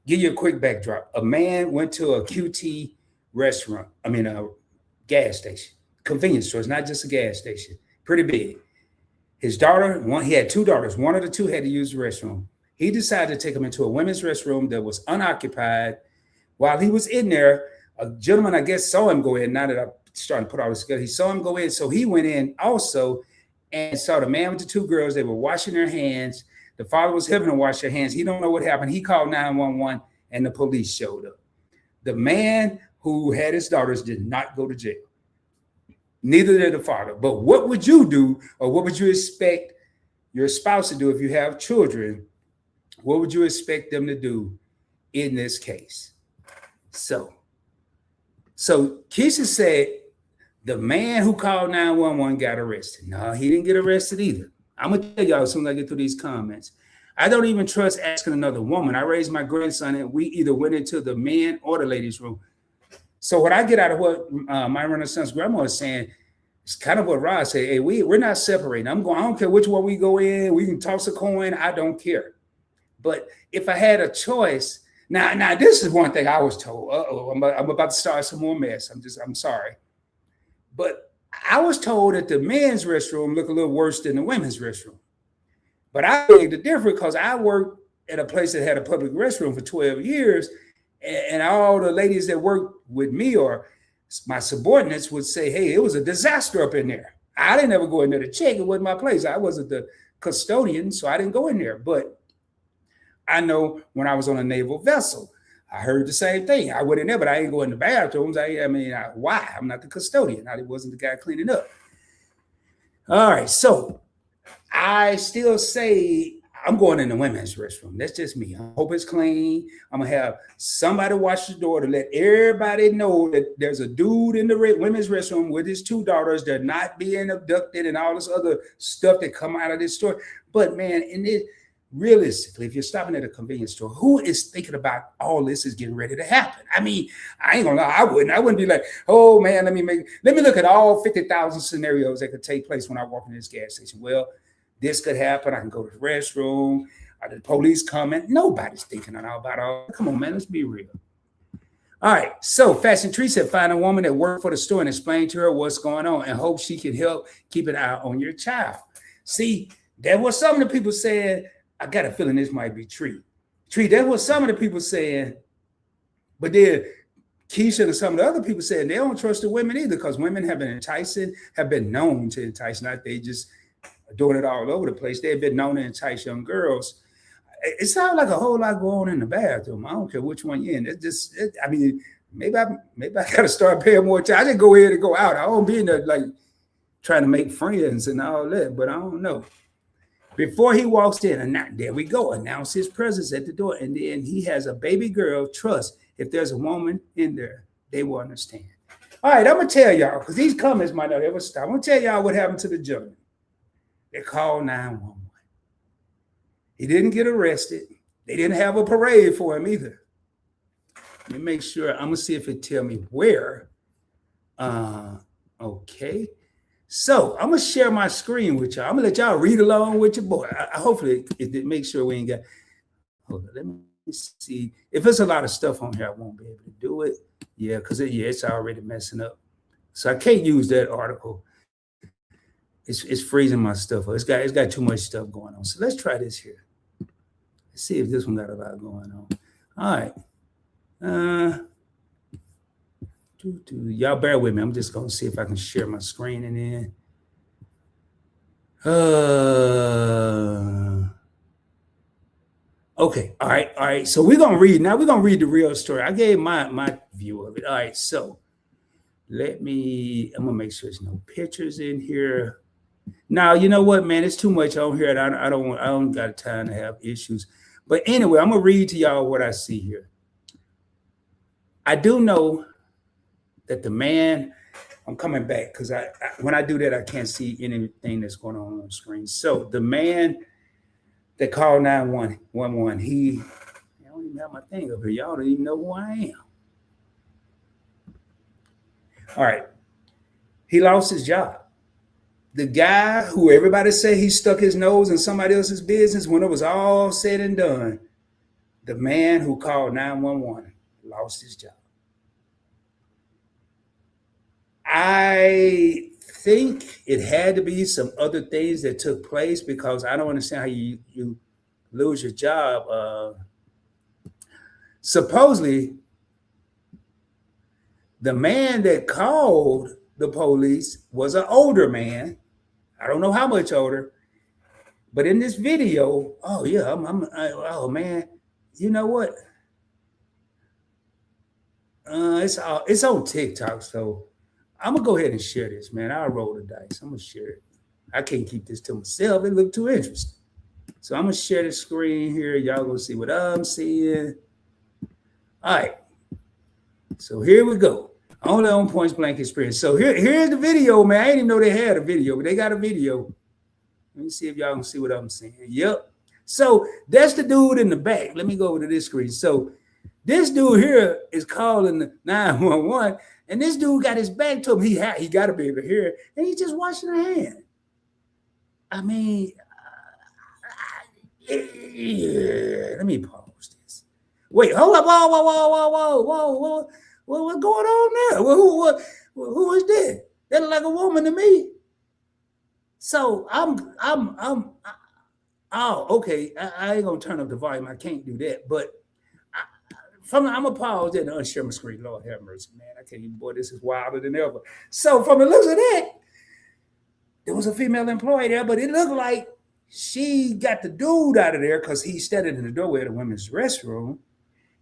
give you a quick backdrop. A man went to a QT restaurant. A gas station. Convenience store. It's not just a gas station. Pretty big. His daughter, he had two daughters. One of the two had to use the restroom. He decided to take them into a women's restroom that was unoccupied. While he was in there, a gentleman, I guess, saw him go in. Now that I'm starting to put all this together, he saw him go in. So he went in also and saw the man with the two girls. They were washing their hands. The father was helping them wash their hands. He don't know what happened. He called 911 and the police showed up. The man who had his daughters did not go to jail. Neither did the father. But what would you do, or what would you expect your spouse to do if you have children? What would you expect them to do in this case? So Keisha said the man who called 911 got arrested. No, he didn't get arrested either. I'm going to tell y'all as soon as I get through these comments. I don't even trust asking another woman. I raised my grandson and we either went into the men or the ladies' room. So what I get out of what my Renaissance grandma is saying, it's kind of what Rod said. Hey, we're not separating. I don't care which one we go in. We can toss a coin. I don't care. But if I had a choice, now this is one thing I was told. I'm about to start some more mess. I'm sorry. But I was told that the men's restroom looked a little worse than the women's restroom. But I think the difference because I worked at a place that had a public restroom for 12 years. And all the ladies that worked with me or my subordinates would say, hey, it was a disaster up in there. I didn't ever go in there to check. It wasn't my place. I wasn't the custodian, so I didn't go in there. But I know when I was on a naval vessel, I heard the same thing. I went in there, but I ain't go in the bathrooms. Why? I'm not the custodian. I wasn't the guy cleaning up. All right, so I still say I'm going in the women's restroom. That's just me. I hope it's clean. I'm gonna have somebody watch the door to let everybody know that there's a dude in the women's restroom with his 2 daughters. They're not being abducted and all this other stuff that come out of this store. But man, realistically, if you're stopping at a convenience store, who is thinking about all this is getting ready to happen? I mean, I ain't gonna lie, I wouldn't be like, oh man, let me look at all 50,000 scenarios that could take place when I walk in this gas station. Well, this could happen. I can go to the restroom. Are the police coming? Nobody's thinking about all. Come on, man, let's be real. All right, so Fashion Tree said, find a woman that worked for the store and explain to her what's going on and hope she can help keep an eye on your child. See, that was some of the people saying, I got a feeling this might be Tree. That was some of the people saying, but then Keisha and some of the other people saying they don't trust the women either because women have been known to entice, not they just doing it all over the place. They've been known to entice young girls. It sounds like a whole lot going on in the bathroom. I don't care which one you're in. Maybe I got to start paying more attention. I just go in and go out. I don't be in there like trying to make friends and all that, but I don't know. Before he walks in, and there we go, announce his presence at the door. And then he has a baby girl. Trust, if there's a woman in there, they will understand. All right, I'm going to tell y'all, because these comments might not ever stop. I'm going to tell y'all what happened to the gentleman. They called 911. He didn't get arrested. They didn't have a parade for him either. Let me make sure. I'm going to see if it tell me where. Okay. So I'm going to share my screen with y'all. I'm going to let y'all read along with your boy. Hopefully it makes sure we ain't got. Hold on. Let me see. If there's a lot of stuff on here, I won't be able to do it. Yeah, because it's already messing up. So I can't use that article. It's freezing my stuff. It's got too much stuff going on. So let's try this here. Let's see if this one got a lot going on. All right. Y'all bear with me. I'm just gonna see if I can share my screen and then. Okay. All right. So we're gonna read now. We're gonna read the real story. I gave my view of it. All right. So I'm gonna make sure there's no pictures in here. Now, you know what, man? It's too much on here. I don't got time to have issues. But anyway, I'm gonna read to y'all what I see here. I do know that the man, I'm coming back because when I do that, I can't see anything that's going on the screen. So the man that called 911, I don't even have my thing up here. Y'all don't even know who I am. All right. He lost his job. The guy who everybody said he stuck his nose in somebody else's business, when it was all said and done, the man who called 911 lost his job. I think it had to be some other things that took place because I don't understand how you lose your job. Supposedly, the man that called the police was an older man. I don't know how much older, but in this video, oh yeah, oh man, you know what? It's on TikTok, so I'm gonna go ahead and share this, man. I'll roll the dice. I'm gonna share it. I can't keep this to myself. It looked too interesting. So I'm gonna share the screen here. Y'all gonna see what I'm seeing. All right. So here we go. Only on Point Blank Experience. So here's the video, man. I didn't even know they had a video, but they got a video. Let me see if y'all can see what I'm saying. Yep. So that's the dude in the back. Let me go over to this screen. So this dude here is calling the 911, and this dude got his back to him. He got to be able to hear it, and he's just washing her hand. I mean, let me pause this. Wait, hold up. Whoa. Well, what's going on there? Well, who is that? That look like a woman to me. So okay. I ain't gonna turn up the volume. I can't do that. But I'm gonna pause and unshare my screen. Lord have mercy, man. I can't even. Boy, this is wilder than ever. So from the looks of that, there was a female employee there, but it looked like she got the dude out of there because he's standing in the doorway of the women's restroom.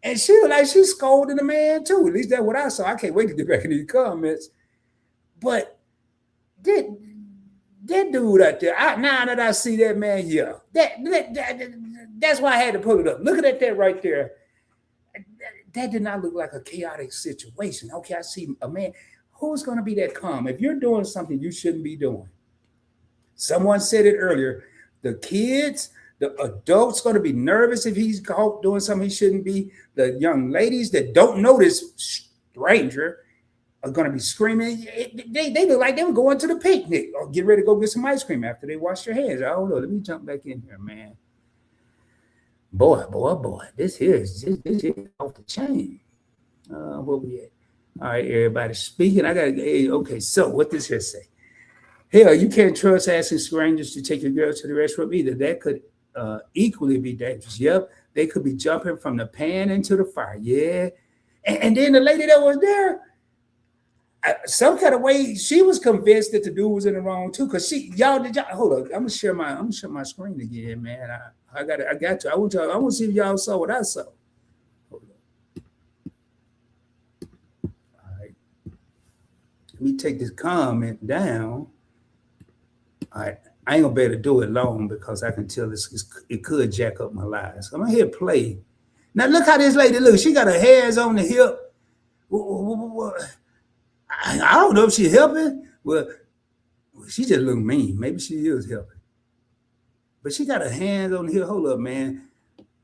And she was like, she's scolding the man too. At least that's what I saw. I can't wait to get back in these comments. But that dude out there, now that I see that man here, that's why I had to pull it up. Looking at that right there, that did not look like a chaotic situation. Okay, I see a man. Who's going to be that calm? If you're doing something you shouldn't be doing, someone said it earlier, the kids, the adults going to be nervous if he's caught doing something he shouldn't be. The young ladies that don't know this stranger are going to be screaming. They look like they were going to the picnic or get ready to go get some ice cream after they wash their hands. I don't know. Let me jump back in here, man. Boy. This here is off the chain. Where we at? All right, everybody speaking. Okay, so what does here say? Hell, you can't trust asking strangers to take your girl to the restroom either. That could equally be dangerous. Yep, they could be jumping from the pan into the fire. Yeah. And then the lady that was there, some kind of way, she was convinced that the dude was in the wrong too. Cause y'all hold up. I'm gonna share my screen again, man. I got to. I want to see if y'all saw what I saw. Hold up. All right. Let me take this comment down. All right. I ain't gonna be able to do it long because I can tell it could jack up my lives. I'm gonna hit play. Now look how this lady looks. She got her hands on the hip. I don't know if she's helping. Well, she just look mean. Maybe she is helping. But she got her hands on the hip. Hold up, man.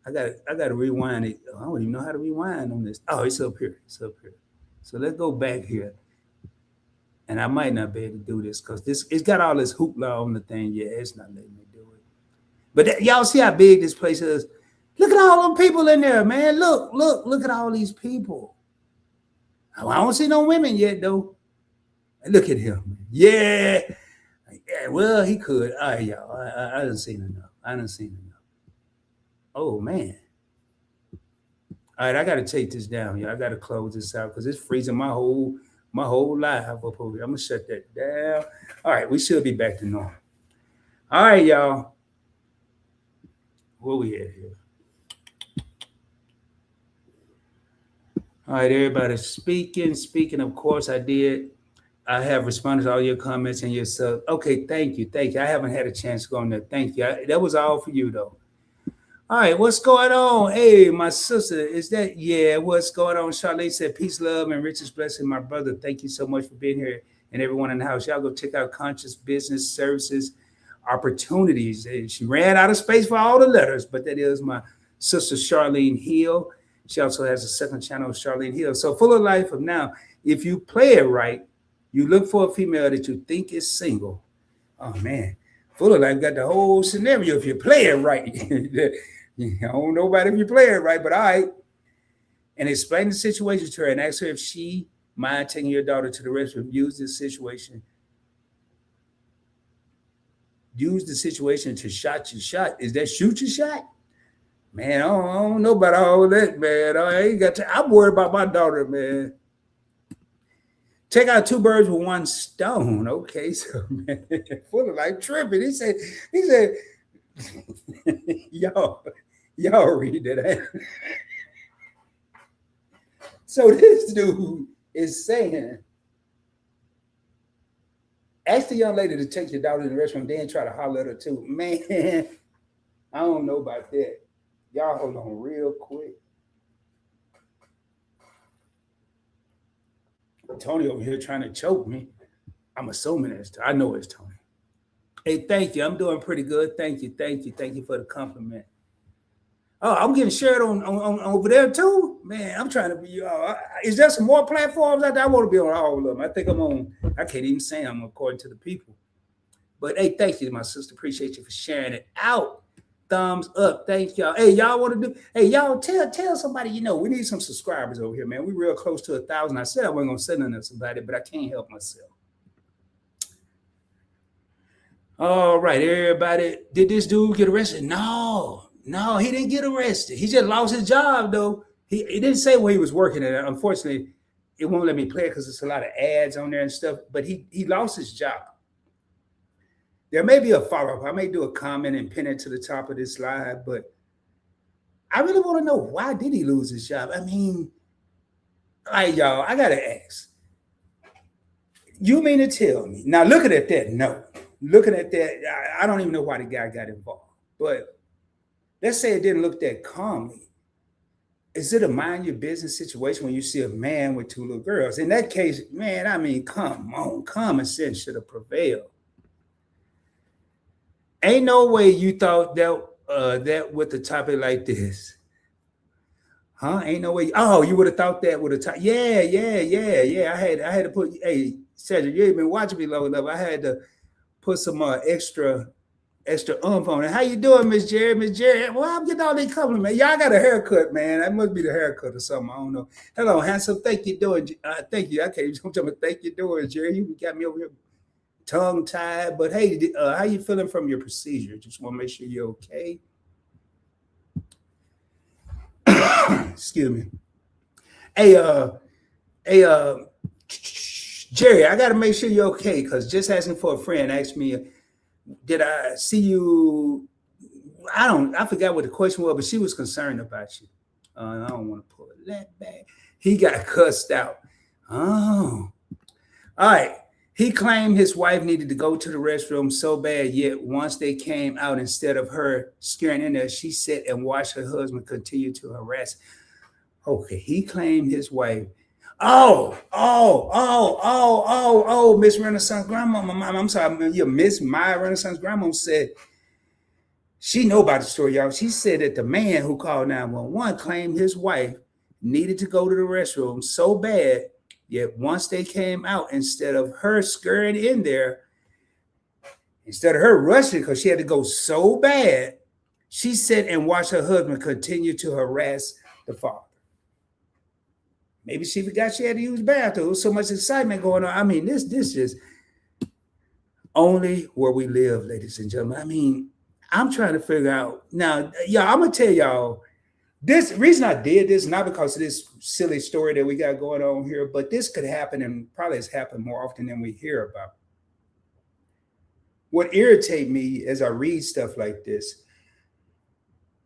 I gotta rewind it. I don't even know how to rewind on this. Oh, it's up here. So let's go back here. And I might not be able to do this because it's got all this hoopla on the thing. Yeah, it's not letting me do it. But y'all see how big this place is. Look at all them people in there, man. Look at all these people. I don't see no women yet, though. Look at him. Yeah. Well, he could. All right, y'all. I didn't see enough. Oh, man. All right, I got to take this down. Yeah, I got to close this out because it's freezing my whole life up over here. I'm going to shut that down. All right, we should be back to normal. All right, y'all. Where we at here? All right, everybody speaking. Speaking, of course, I did. I have responded to all your comments and your sub. Okay, thank you. I haven't had a chance to go on there. Thank you. That was all for you, though. All right, what's going on? Hey, my sister, is that? Yeah, what's going on? Charlotte said, peace, love, and richest blessing, my brother. Thank you so much for being here and everyone in the house. Y'all go check out Conscious Business Services Opportunities. She ran out of space for all the letters, but that is my sister, Charlene Hill. She also has a second channel, Charlene Hill. So full of life of now, if you play it right, you look for a female that you think is single. Oh, man. Full of life got the whole scenario if you play it right. I don't know about if you play it right, but all right. And explain the situation to her and ask her if she mind taking your daughter to the restroom. Use the situation to shot your shot. Is that shoot your shot? Man, I don't know about all that, man. I'm worried about my daughter, man. Take out two birds with one stone. Okay, so man, full of like tripping. He said, y'all read that. So this dude is saying, ask the young lady to take your daughter to the restaurant, then try to holler at her too. Man, I don't know about that. Y'all hold on real quick. Tony over here trying to choke me. I'm assuming I know it's Tony. Hey, thank you. I'm doing pretty good. Thank you for the compliment. Oh, I'm getting shared on over there too. Man, I'm trying to be. Is there some more platforms out there? I want to be on all of them. I think I'm on. I can't even say I'm according to the people. But hey, thank you, my sister. Appreciate you for sharing it out. Thumbs up. Thank y'all. Hey, y'all want to do? Hey, y'all tell somebody. We need some subscribers over here, man. We real close to 1,000. I said I wasn't gonna say nothing to somebody, but I can't help myself. All right, everybody. Did this dude get arrested? No, he didn't get arrested. He just lost his job, though. He didn't say where he was working at. Unfortunately, it won't let me play it because there's a lot of ads on there and stuff. But he lost his job. There may be a follow-up. I may do a comment and pin it to the top of this slide, but I really want to know, why did he lose his job? I mean, all right, y'all, I gotta ask. You mean to tell me? Now, looking at that, no. Looking at that, I don't even know why the guy got involved. But let's say it didn't look that calmly. Is it a mind your business situation when you see a man with two little girls? In that case, man, I mean, come on, common sense should have prevailed. Ain't no way you thought that with a topic like this. Huh? Ain't no way. Oh, you would have thought that with a top. Yeah, yeah, yeah, yeah. I had to put. Hey, Cedric, you ain't been watching me long enough. I had to put some extra on it. How you doing, Miss Jerry? Miss Jerry? Well, I'm getting all these compliments. Y'all got a haircut, man. That must be the haircut or something. I don't know. Hello, handsome. Thank you doing. Thank you. I can't even tell me thank you doing, Jerry. You got me over here tongue tied. But hey, how you feeling from your procedure? Just want to make sure you're okay. Excuse me. Hey, hey, Jerry, I got to make sure you're okay, because just asking for a friend asked me, did I see you? I forgot what the question was, but she was concerned about you. I don't want to pull that back. He got cussed out. Oh, all right. He claimed his wife needed to go to the restroom so bad, yet once they came out, instead of her scaring in there, she sat and watched her husband continue to harass. Okay, he claimed his wife. Oh, Miss Renaissance Grandma. I'm sorry, you Miss My Renaissance Grandma said she know about the story, y'all. She said that the man who called 911 claimed his wife needed to go to the restroom so bad, yet once they came out, instead of her scurrying in there, instead of her rushing because she had to go so bad, she sat and watched her husband continue to harass the father. Maybe she forgot she had to use the bathroom. There was so much excitement going on. I mean, this is only where we live, ladies and gentlemen. I mean, I'm trying to figure out now. Yeah, I'm gonna tell y'all this reason I did this, not because of this silly story that we got going on here, but this could happen, and probably has happened more often than we hear about. What irritates me as I read stuff like this,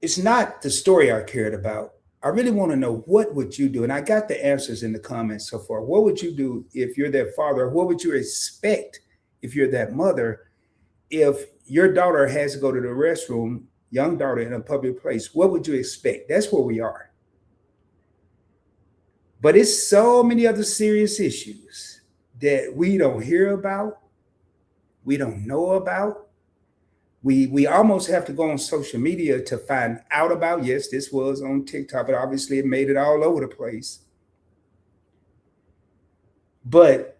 it's not the story I cared about. I really want to know, what would you do? And I got the answers in the comments so far. What would you do if you're that father? What would you expect if you're that mother? If your daughter has to go to the restroom, young daughter in a public place, what would you expect? That's where we are. But it's so many other serious issues that we don't hear about, we don't know about. We almost have to go on social media to find out about. Yes, this was on TikTok, but obviously it made it all over the place. But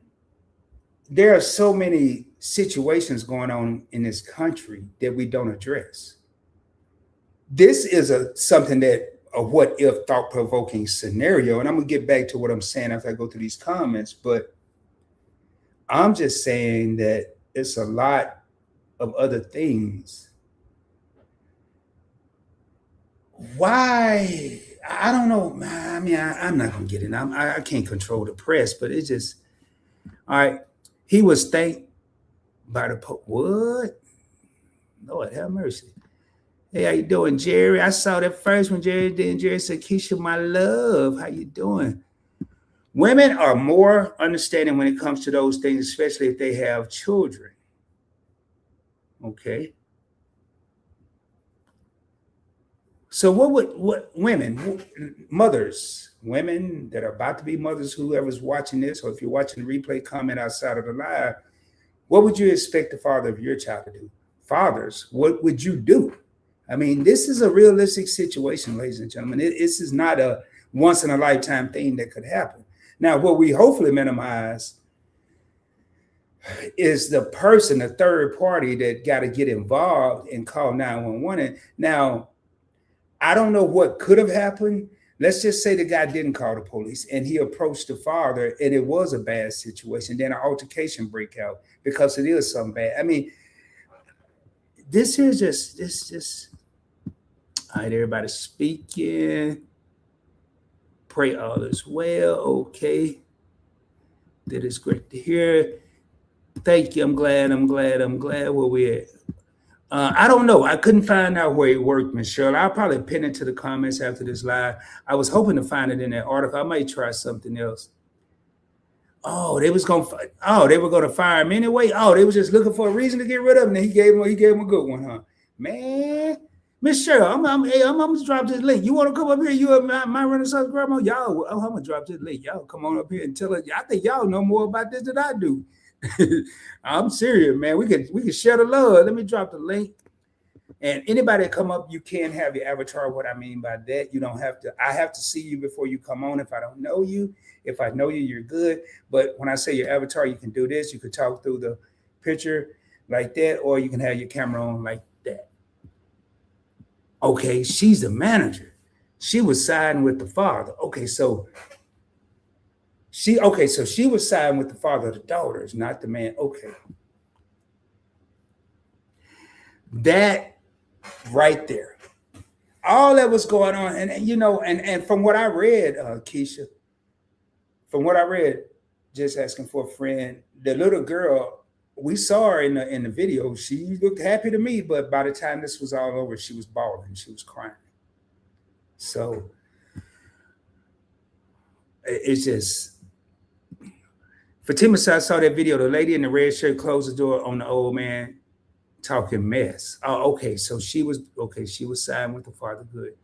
there are so many situations going on in this country that we don't address. This is something that a what if thought provoking scenario, and I'm gonna get back to what I'm saying after I go through these comments. But I'm just saying that it's a lot of other things. Why? I don't know. I mean, I'm not gonna get in. I can't control the press, but it's just all right. He was thanked by the Pope. What? Lord have mercy. Hey, how you doing, Jerry? I saw that first one, Jerry. Then Jerry said, "Keisha, my love, how you doing?" Women are more understanding when it comes to those things, especially if they have children. Okay. So what women, mothers, women that are about to be mothers, whoever's watching this, or if you're watching the replay, comment outside of the live, what would you expect the father of your child to do? Fathers, what would you do? I mean, this is a realistic situation, ladies and gentlemen. This is not a once in a lifetime thing that could happen. Now, what we hopefully minimize is the person, the third party that got to get involved and call 911. And now, I don't know what could have happened. Let's just say the guy didn't call the police and he approached the father and it was a bad situation. Then an altercation break out because it is something bad. I mean, this is just all right, everybody speaking. Pray all is well. Okay. That is great to hear. Thank you. I'm glad where we're at. I don't know. I couldn't find out where it worked, Miss Shirley. I'll probably pin it to the comments after this live. I was hoping to find it in that article. I might try something else. Oh, they were gonna fire him anyway. Oh, they were just looking for a reason to get rid of him. And he gave him a good one, huh? Man, Miss Cheryl, I'm gonna drop this link. You want to come up here? You and my Renaissance grandma, y'all. I'm gonna drop this link. Y'all come on up here and tell us. I think y'all know more about this than I do. I'm serious, man. We can share the love. Let me drop the link. And anybody that come up, you can have your avatar. What I mean by that, you don't have to. I have to see you before you come on. If I don't know you, if I know you, you're good. But when I say your avatar, you can do this. You could talk through the picture like that, or you can have your camera on like that. Okay, she's the manager. She was siding with the father. Okay, so she was siding with the father of the daughters, not the man. Okay. That right there. All that was going on. And from what I read, Keisha, from what I read, just asking for a friend, the little girl, we saw her in the video. She looked happy to me, but by the time this was all over, she was bawling. She was crying. So it's just, Fatima said, I saw that video. The lady in the red shirt closed the door on the old man talking mess. Oh, okay. So she was siding with the father. Good.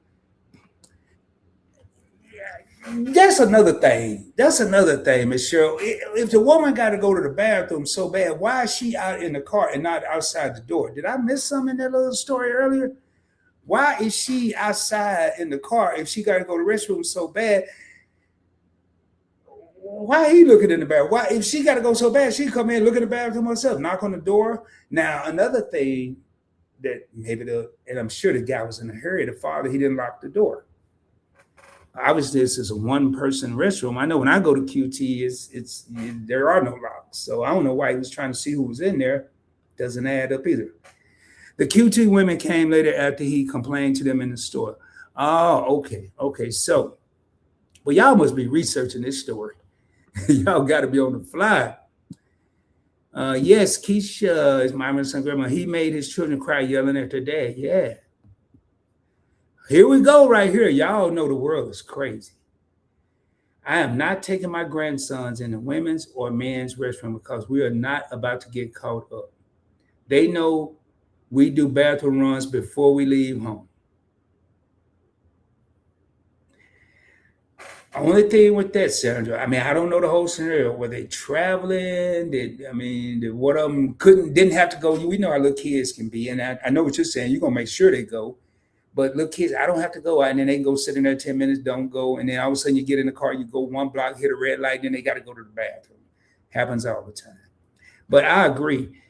That's another thing. Miss Cheryl. If the woman got to go to the bathroom so bad, why is she out in the car and not outside the door? Did I miss something in that little story earlier? Why is she outside in the car if she got to go to the restroom so bad? Why he looking in the bathroom? Why, if she got to go so bad, she come in, look in the bathroom herself, knock on the door. Now, another thing that and I'm sure the guy was in a hurry, the father, he didn't lock the door. Obviously, this is a one-person restroom. I know when I go to QT, there are no locks. So I don't know why he was trying to see who was in there. Doesn't add up either. The QT women came later after he complained to them in the store. Oh, okay. So, well, y'all must be researching this story. Y'all got to be on the fly. Yes, Keisha is my son grandma. He made his children cry yelling at their dad. Yeah. Here we go right here. Y'all know the world is crazy. I am not taking my grandsons in the women's or men's restroom because we are not about to get caught up. They know we do bathroom runs before we leave home. Only thing with that, Sandra, I mean, I don't know the whole scenario. Were they traveling? Did one of them didn't have to go? We know how little kids can be. And I know what you're saying. You're going to make sure they go. But little kids, I don't have to go. And then they can go sit in there 10 minutes, don't go. And then all of a sudden you get in the car, you go one block, hit a red light, then they got to go to the bathroom. Happens all the time. But I agree.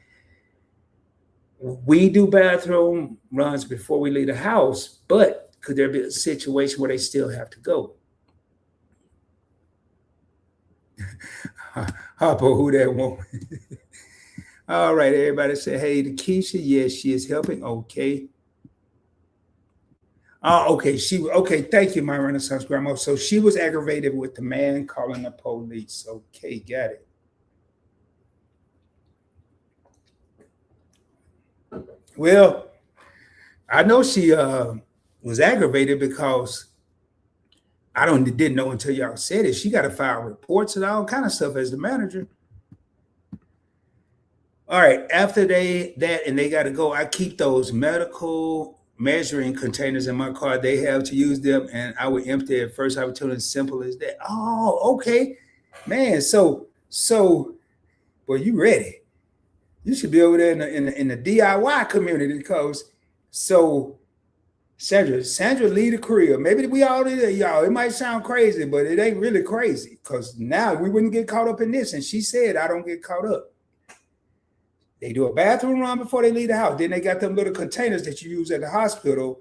We do bathroom runs before we leave the house, but could there be a situation where they still have to go? Harpo, who that woman? All right, everybody say hey to Keisha. Yes, she is helping. Okay. Oh, okay. Thank you, my Renaissance grandma. So she was aggravated with the man calling the police. Okay, got it. Well, I know she was aggravated because I didn't know until y'all said it. She got to file reports and all kind of stuff as the manager. All right, after they got to go, I keep those medical measuring containers in my car. They have to use them, and I would empty it first. I would tell them as simple as that. Oh, okay, man. So, well, you ready? You should be over there in the DIY community because Sandra lead a career. Maybe we all do that, y'all. It might sound crazy, but it ain't really crazy because now we wouldn't get caught up in this. And she said, I don't get caught up. They do a bathroom run before they leave the house. Then they got them little containers that you use at the hospital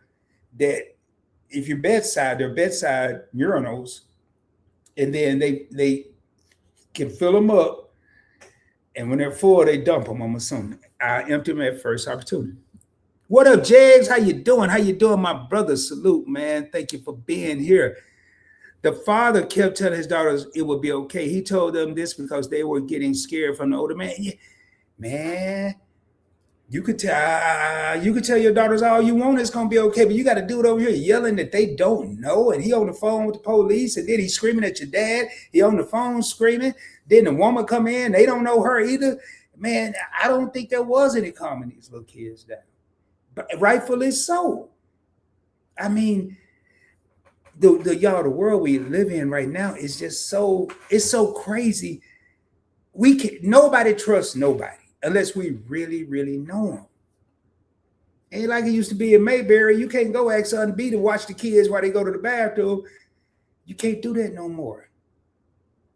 that if you're bedside, they're bedside urinals. And then they can fill them up. And when they're full, they dump them, I'm assuming. I empty them at first opportunity. What up, Jags? How you doing? How you doing, my brother? Salute, man. Thank you for being here. The father kept telling his daughters it would be okay. He told them this because they were getting scared from the older man. Yeah. Man, You could tell your daughters all you want, it's gonna be okay, but you got to do it over here yelling that they don't know, and he on the phone with the police, and then he's screaming at your dad. He on the phone screaming. Then the woman come in, they don't know her either. Man, I don't think there was any calming these little kids down, but rightfully so. I mean, the world we live in right now is just it's so crazy. Nobody trusts nobody unless we really, really know them. Ain't like it used to be in Mayberry. You can't go ask Son B to watch the kids while they go to the bathroom. You can't do that no more.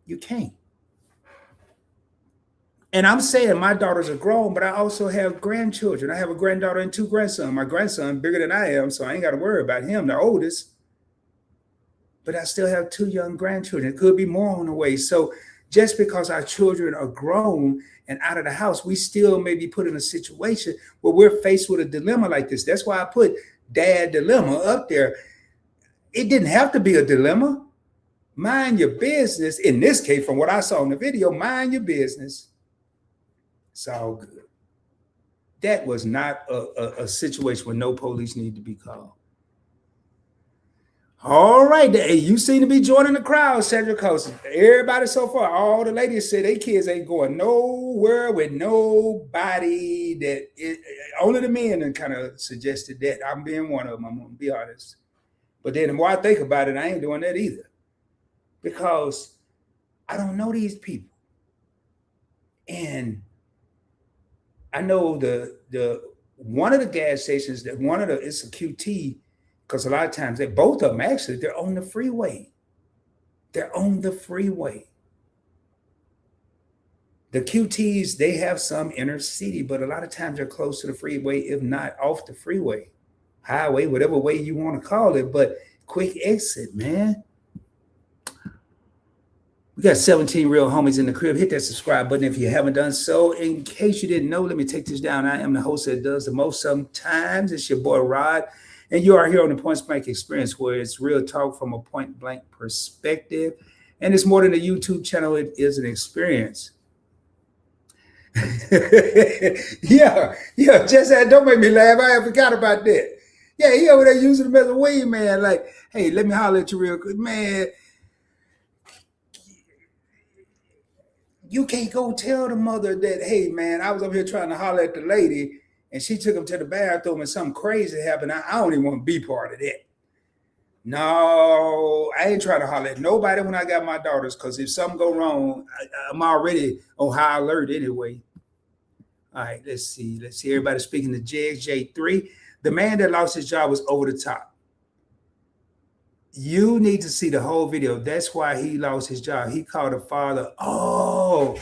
You can't. And I'm saying my daughters are grown, but I also have grandchildren. I have a granddaughter and two grandsons. My grandson bigger than I am, so I ain't got to worry about him, the oldest. But I still have two young grandchildren. It could be more on the way. So just because our children are grown and out of the house, we still may be put in a situation where we're faced with a dilemma like this. That's why I put dad dilemma up there. It didn't have to be a dilemma. Mind your business. In this case, from what I saw in the video, mind your business. It's all good. That was not a situation where no police need to be called. All right, hey, you seem to be joining the crowd, Cedric Coast. Everybody so far, all the ladies say they kids ain't going nowhere with nobody. Only the men kind of suggested that. I'm being one of them, I'm gonna be honest. But then the more I think about it, I ain't doing that either. Because I don't know these people. And I know the one of the gas stations, it's a QT, because a lot of times both of them actually, they're on the freeway. They're on the freeway. The QTs, they have some inner city, but a lot of times they're close to the freeway, if not off the freeway, highway, whatever way you want to call it, but quick exit, man. We got 17 real homies in the crib. Hit that subscribe button if you haven't done so. In case you didn't know, let me take this down. I am the host that does the most sometimes. It's your boy Rod. And you are here on the Point Blank Experience, where it's real talk from a point blank perspective. And it's more than a YouTube channel. It is an experience. yeah. Just that. Don't make me laugh. I forgot about that. Yeah, he over there using him as a weed man. Like, hey, let me holler at you real quick. Man, you can't go tell the mother that, hey, man, I was over here trying to holler at the lady, and she took him to the bathroom and something crazy happened. I don't even want to be part of that. No, I ain't trying to holler at nobody when I got my daughters, because if something go wrong, I'm already on high alert anyway. All right, let's see. Everybody speaking to JJ3. The man that lost his job was over the top. You need to see the whole video. That's why he lost his job. He called the father. Oh.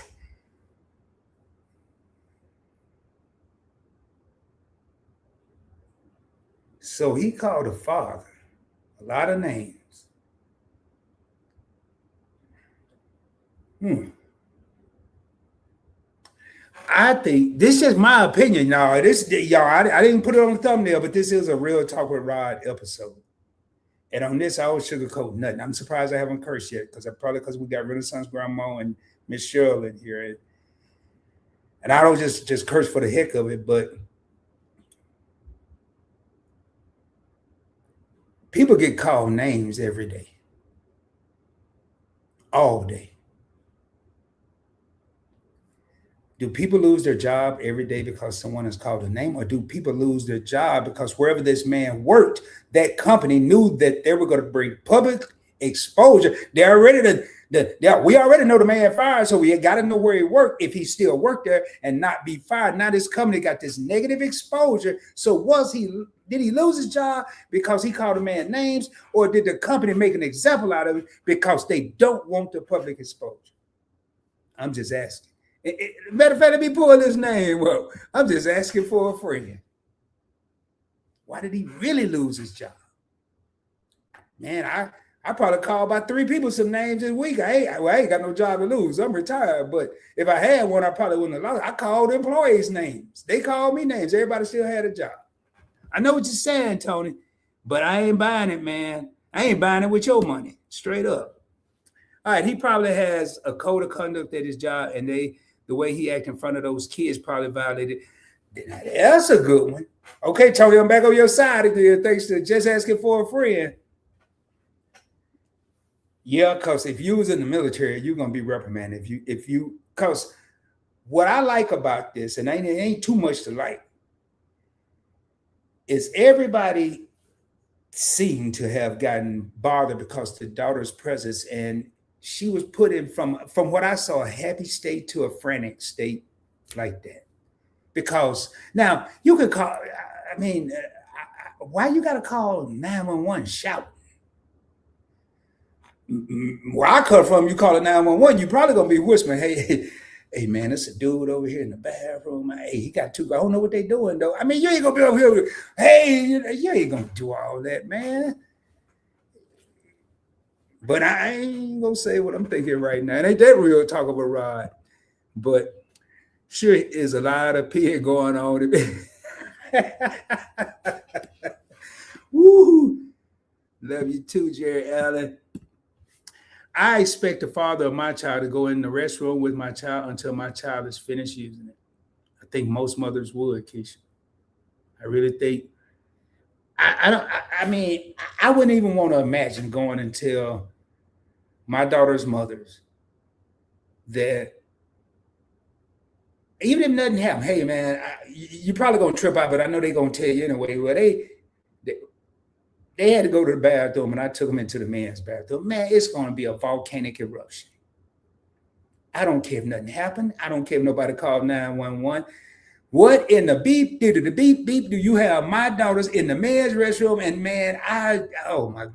So he called the father a lot of names. I think this is my opinion, y'all. I didn't put it on the thumbnail, but this is a Real Talk with Rod episode. And on this, I don't sugarcoat nothing. I'm surprised I haven't cursed yet, because we got Renaissance Grandma and Miss Cheryl in here. And I don't just curse for the heck of it, but people get called names every day. All day. Do people lose their job every day because someone is called a name, or do people lose their job because wherever this man worked, that company knew that they were going to bring public exposure? We already know the man fired, so we got to know where he worked if he still worked there and not be fired. Now this company got this negative exposure. So did he lose his job because he called a man names, or did the company make an example out of it because they don't want the public exposure? I'm just asking. Matter of fact, let me pull his name up. I'm just asking for a friend. Why did he really lose his job? Man, I probably called about 3 people some names this week. I ain't got no job to lose. I'm retired. But if I had one, I probably wouldn't have lost. I called employees names. They called me names. Everybody still had a job. I know what you're saying, Tony, but I ain't buying it, man. I ain't buying it with your money. Straight up. All right, he probably has a code of conduct at his job, and the way he acted in front of those kids probably violated. That's a good one. Okay, Tony, I'm back on your side again. Thanks to just asking for a friend. Yeah, because if you was in the military, you're gonna be reprimanded. Because what I like about this, and it ain't too much to like, is everybody seemed to have gotten bothered because the daughter's presence, and she was put in from what I saw, a happy state to a frantic state like that. Because now you could call. I mean, why you got to call 911 shout? Where I come from, you call it 911, you probably gonna be whispering, hey man, it's a dude over here in the bathroom. Hey, he got two. I don't know what they doing though. I mean, you ain't gonna be over here. Hey, you ain't gonna do all that, man. But I ain't gonna say what I'm thinking right now. It ain't that real talk of a ride. But sure is a lot of peeing going on. Woo! Love you too, Jerry Allen. I expect the father of my child to go in the restroom with my child until my child is finished using it. I think most mothers would, Keisha. I really think. I don't. I mean, I wouldn't even want to imagine going until my daughter's mothers that even if nothing happened, hey man, you're probably gonna trip out, but I know they're gonna tell you anyway. Well, they had to go to the bathroom, and I took them into the men's bathroom. Man, it's gonna be a volcanic eruption. I don't care if nothing happened. I don't care if nobody called 911. What in the beep do you have my daughters in the men's restroom? And man, oh my,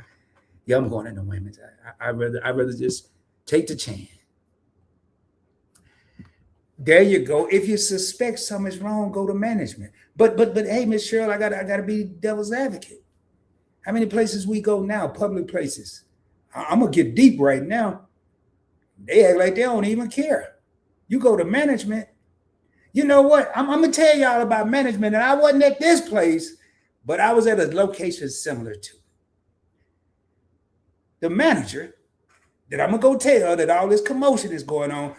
yeah, I'm going in the women's. I rather just take the chance. There you go. If you suspect something's wrong, go to management. But hey, Miss Cheryl, I gotta be devil's advocate. How many places we go now? Public places. I'm gonna get deep right now. They act like they don't even care. You go to management. You know what? I'm gonna tell y'all about management, and I wasn't at this place, but I was at a location similar to the manager. That I'm gonna go tell that all this commotion is going on.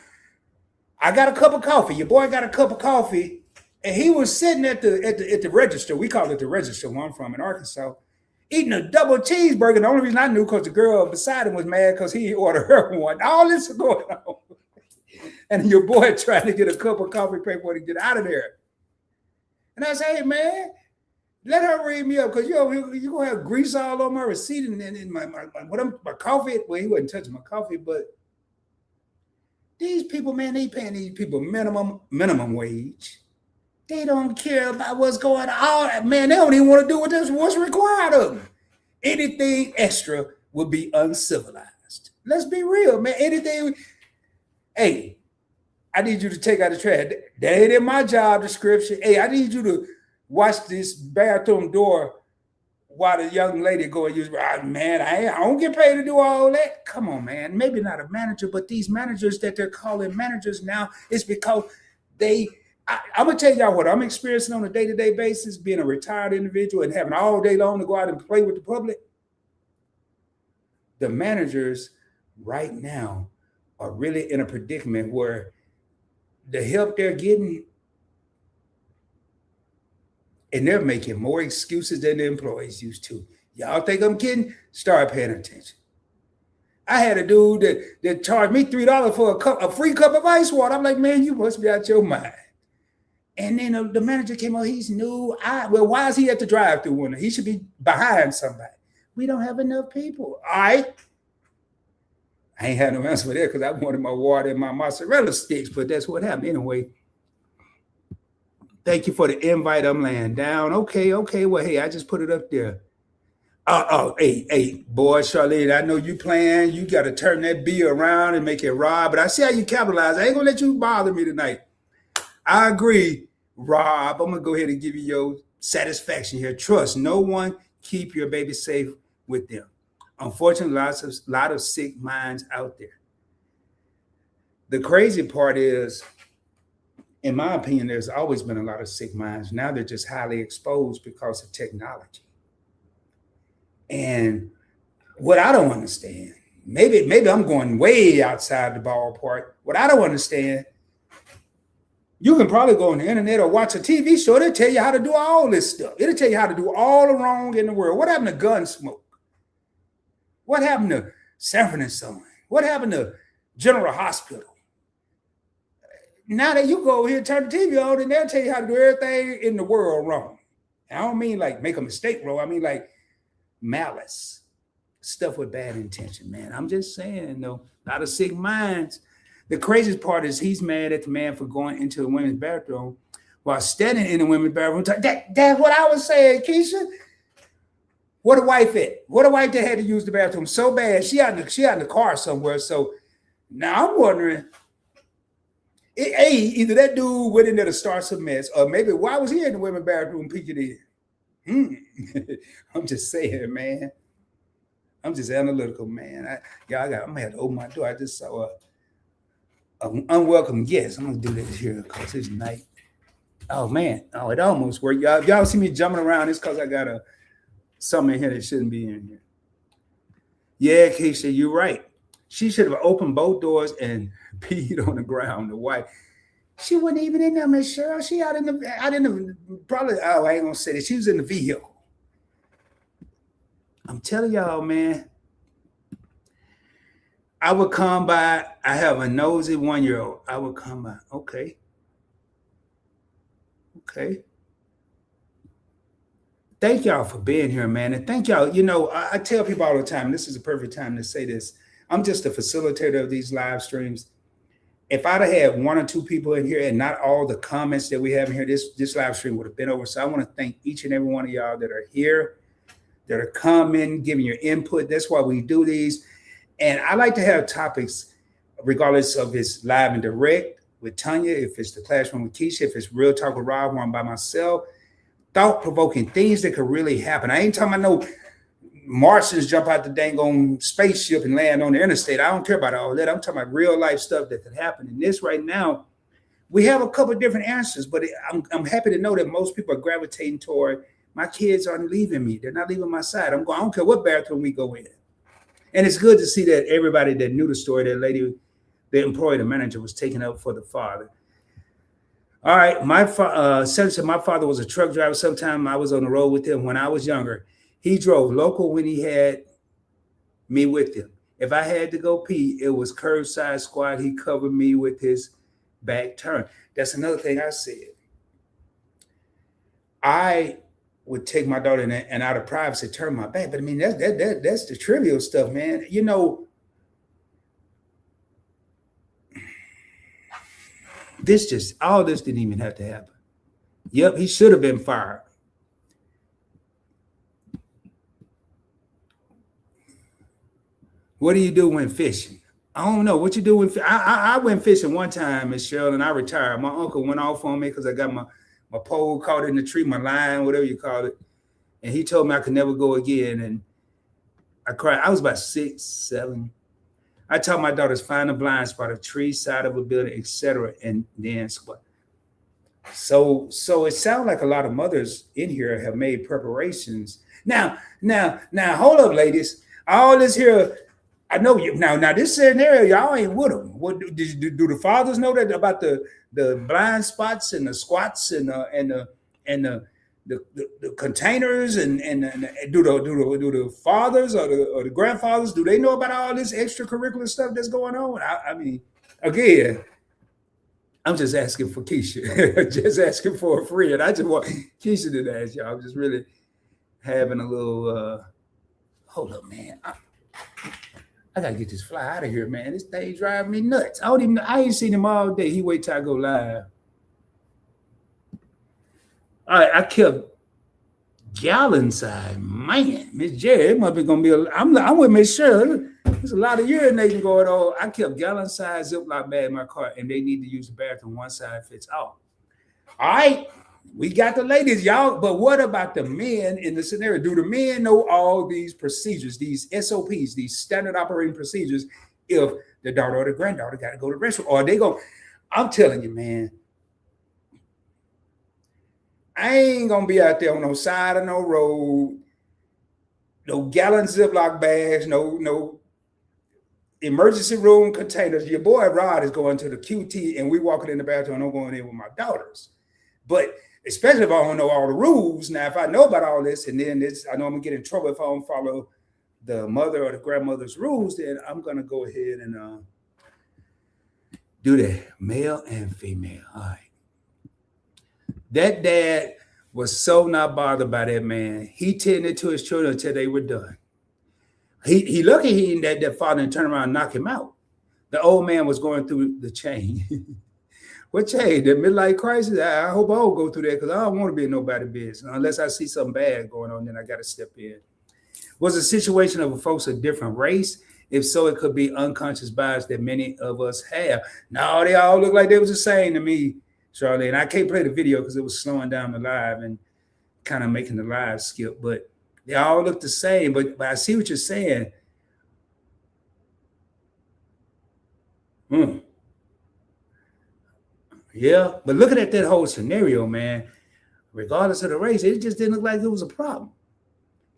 I got a cup of coffee. Your boy got a cup of coffee, and he was sitting at the register. We call it the register where I'm from in Arkansas, eating a double cheeseburger. The only reason I knew because the girl beside him was mad because he ordered her one. All this is going on. And your boy trying to get a cup of coffee before he get out of there. And I say, hey, man, let her read me up because you're going to have grease all on my receipt and in my coffee. Well, he wasn't touching my coffee, but these people, man, they paying these people minimum wage. They don't care about what's going on. Man, they don't even want to do what's required of them. Anything extra would be uncivilized. Let's be real, man. Anything. Hey, I need you to take out the trash. That ain't in my job description. Hey, I need you to watch this bathroom door while the young lady go and use. Man, I don't get paid to do all that. Come on, man. Maybe not a manager, but these managers that they're calling managers now is because I'm going to tell y'all what I'm experiencing on a day-to-day basis, being a retired individual and having all day long to go out and play with the public. The managers right now are really in a predicament where the help they're getting, and they're making more excuses than the employees used to. Y'all think I'm kidding? Start paying attention. I had a dude that charged me $3 for a free cup of ice water. I'm like, man, you must be out your mind. And then the manager came on, he's new. Why is he at the drive-thru window? He should be behind somebody. We don't have enough people. All right. I ain't had no answer for that because I wanted my water and my mozzarella sticks, but that's what happened. Anyway, thank you for the invite. I'm laying down. Okay. Well, hey, I just put it up there. Hey, boy, Charlene, I know you playing. You got to turn that B around and make it Rob, but I see how you capitalize. I ain't going to let you bother me tonight. I agree, Rob. I'm going to go ahead and give you your satisfaction here. Trust no one. Keep your baby safe with them. Unfortunately, lot of sick minds out there. The crazy part is, in my opinion, there's always been a lot of sick minds. Now they're just highly exposed because of technology. And what I don't understand, maybe I'm going way outside the ballpark. What I don't understand, You can probably go on the internet or watch a TV show. It'll tell you how to do all this stuff. It'll tell you how to do all the wrong in the world. What happened to Gunsmoke? What happened to Sanford and Son? What happened to General Hospital? Now that you go over here, turn the TV on, and they'll tell you how to do everything in the world wrong. I don't mean like make a mistake wrong. I mean like malice, stuff with bad intention, man. I'm just saying, though, a lot of sick minds. The craziest part is he's mad at the man for going into the women's bathroom while standing in the women's bathroom. That's what I was saying, Keisha. What a wife at? What a wife that had to use the bathroom so bad. She out in the car somewhere. So now I'm wondering, either that dude went in there to start some mess, or maybe why was he in the women's bathroom peeking in? I'm just saying, man. I'm just analytical, man. I'm gonna have to open my door. I just saw an unwelcome guest. I'm gonna do this here because it's night. Oh man, it almost worked. Y'all see me jumping around. It's because I got something in here that shouldn't be in here. Yeah, Keisha, you're right. She should have opened both doors and peed on the ground. The wife, she wasn't even in there, Miss Cheryl. She out in the probably. Oh, I ain't gonna say that. She was in the vehicle. I'm telling y'all, man. I would come by. I have a nosy 1-year-old. I would come by. Okay. Thank y'all for being here, man. And thank y'all. You know, I tell people all the time, this is a perfect time to say this. I'm just a facilitator of these live streams. If I'd have had 1 or 2 people in here and not all the comments that we have in here, this live stream would have been over. So I want to thank each and every one of y'all that are here, that are coming, giving your input. That's why we do these. And I like to have topics, regardless of it's live and direct with Tanya, if it's the classroom with Keisha, if it's real talk with Rob, one by myself, thought-provoking things that could really happen. I ain't talking about no Martians jump out the dang on spaceship and land on the interstate. I don't care about all that. I'm talking about real life stuff that could happen. And this right now, we have a couple of different answers, but I'm happy to know that most people are gravitating toward my kids aren't leaving me. They're not leaving my side. I don't care what bathroom we go in. And it's good to see that everybody that knew the story, that lady, the employee, the manager, was taking up for the father. All right, my father was a truck driver. Sometime I was on the road with him when I was younger. He drove local when he had me with him. If I had to go pee, it was curbside squad. He covered me with his back turned. That's another thing I said. I would take my daughter and out of privacy, turn my back. But I mean, that's the trivial stuff, man. You know, all this didn't even have to happen. Yep, he should have been fired. What do you do when fishing? I don't know. What you do when I went fishing one time, Miss Cheryl, and I retired. My uncle went off on me because I got my pole caught in the tree, my line, whatever you call it. And he told me I could never go again. And I cried. I was about 6, 7. I taught my daughters find a blind spot, a tree, side of a building, etc., and then squat. So it sounds like a lot of mothers in here have made preparations. Now, hold up, ladies. All this here, I know you now. This scenario, y'all ain't with them. What do the fathers know that about the blind spots and the squats and the containers and do the fathers or the grandfathers, do they know about all this extracurricular stuff that's going on? I mean, again, I'm just asking for Keisha, just asking for a friend. I just want Keisha to ask y'all. I'm just really having a little. Hold up, man. I gotta get this fly out of here, man. This thing driving me nuts. I ain't seen him all day. He wait till I go live. All right, I kept gallon size. Man, Miss Jerry, it must be gonna be I'm with Miss Cheryl. There's a lot of urinating going on. I kept gallon size Ziploc bag in my car, and they need to use the bathroom. One side fits all. All right, we got the ladies, y'all. But what about the men in the scenario? Do the men know all these procedures, these SOPs, these standard operating procedures, if the daughter or the granddaughter got to go to the restroom? Or they go, I'm telling you, man, I ain't gonna be out there on no side of no road, no gallon Ziploc bags, no emergency room containers. Your boy Rod is going to the QT, and we walking in the bathroom. I'm going in with my daughters, but especially if I don't know all the rules. Now, if I know about all this, and then I know I'm gonna get in trouble if I don't follow the mother or the grandmother's rules, then I'm gonna go ahead and do that. Male and female. All right. That dad was so not bothered by that man. He tended to his children until they were done. He lucky he didn't that father and turn around and knock him out. The old man was going through the chain. What chain? The midlife crisis? I hope I don't go through that because I don't want to be in nobody's business. Unless I see something bad going on, then I got to step in. Was a situation of folks of different race? If so, it could be unconscious bias that many of us have. No, they all look like they was the same to me, Charlie. And I can't play the video because it was slowing down the live and kind of making the live skip. But they all look the same. But I see what you're saying. Yeah, but looking at that whole scenario, man, regardless of the race, it just didn't look like it was a problem.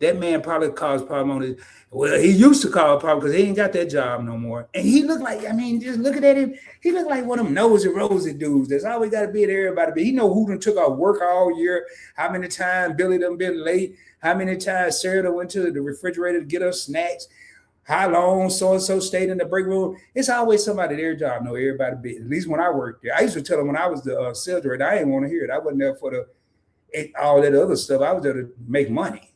That man probably caused problem on his. Well, he used to cause a problem because he ain't got that job no more. And he looked like, I mean, just looking at him, he looked like one of them nosy rosy dudes. That's always got to be at everybody. But he know who done took off work all year, how many times Billy done been late, how many times Sarah done went to the refrigerator to get her snacks, how long so-and-so stayed in the break room. It's always somebody at their job know everybody be. At least when I worked there. I used to tell them when I was the sales director, I didn't want to hear it. I wasn't there for all that other stuff. I was there to make money.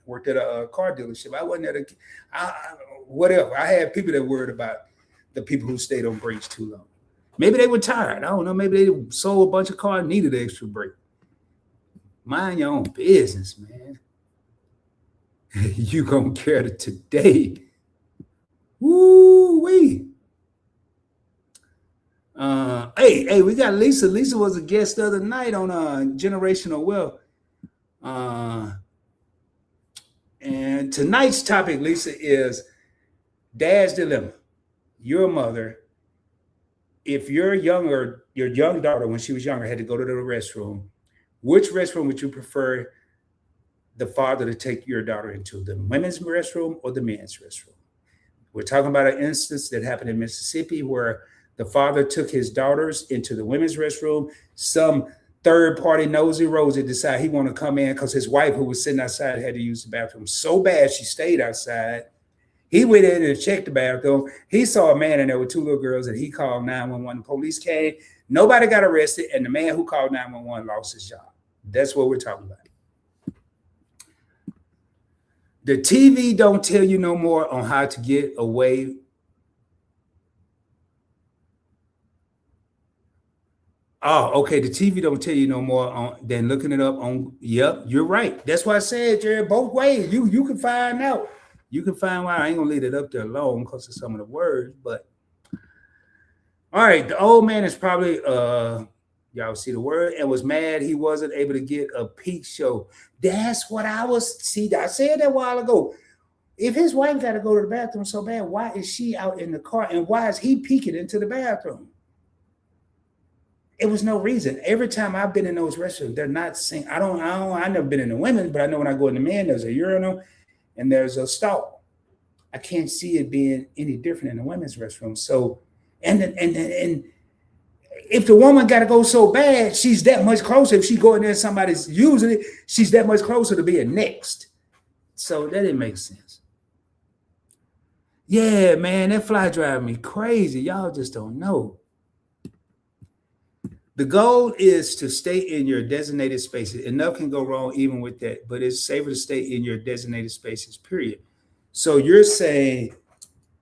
Worked at a car dealership. I wasn't at whatever. I had people that worried about the people who stayed on breaks too long. Maybe they were tired. I don't know. Maybe they sold a bunch of cars, needed an extra break. Mind your own business, man. You gonna care today. Woo-wee. Hey, we got Lisa. Lisa was a guest the other night on Generational Wealth. And tonight's topic, Lisa, is Dad's Dilemma. You're a mother. If your young daughter, when she was younger, had to go to the restroom, which restroom would you prefer the father to take your daughter into, the women's restroom or the men's restroom? We're talking about an instance that happened in Mississippi where the father took his daughters into the women's restroom. Some third-party nosy Rosie decided he wanted to come in because his wife, who was sitting outside, had to use the bathroom so bad she stayed outside. He went in and checked the bathroom. He saw a man in there with two little girls, and he called 911. The police came. Nobody got arrested, and the man who called 911 lost his job. That's what we're talking about. The TV don't tell you no more on how to get away. Oh, okay. The TV don't tell you no more than looking it up on. Yep, you're right. That's why I said, Jared, both ways. You can find out. You can find why. I ain't gonna leave it up there alone because of some of the words. But all right, the old man is probably y'all see the word, and was mad he wasn't able to get a peak show. That's what I said that a while ago. If his wife got to go to the bathroom so bad, why is she out in the car, and why is he peeking into the bathroom? It was no reason. Every time I've been in those restrooms, they're not saying, I've never been in the women, but I know when I go in the men, there's a urinal and there's a stall. I can't see it being any different in the women's restroom. So, and if the woman got to go so bad, she's that much closer. If she go in there and somebody's using it, she's that much closer to being next. So that didn't make sense. Yeah, man, that fly drive me crazy. Y'all just don't know. The goal is to stay in your designated spaces. Enough can go wrong even with that, but it's safer to stay in your designated spaces, period. So you're saying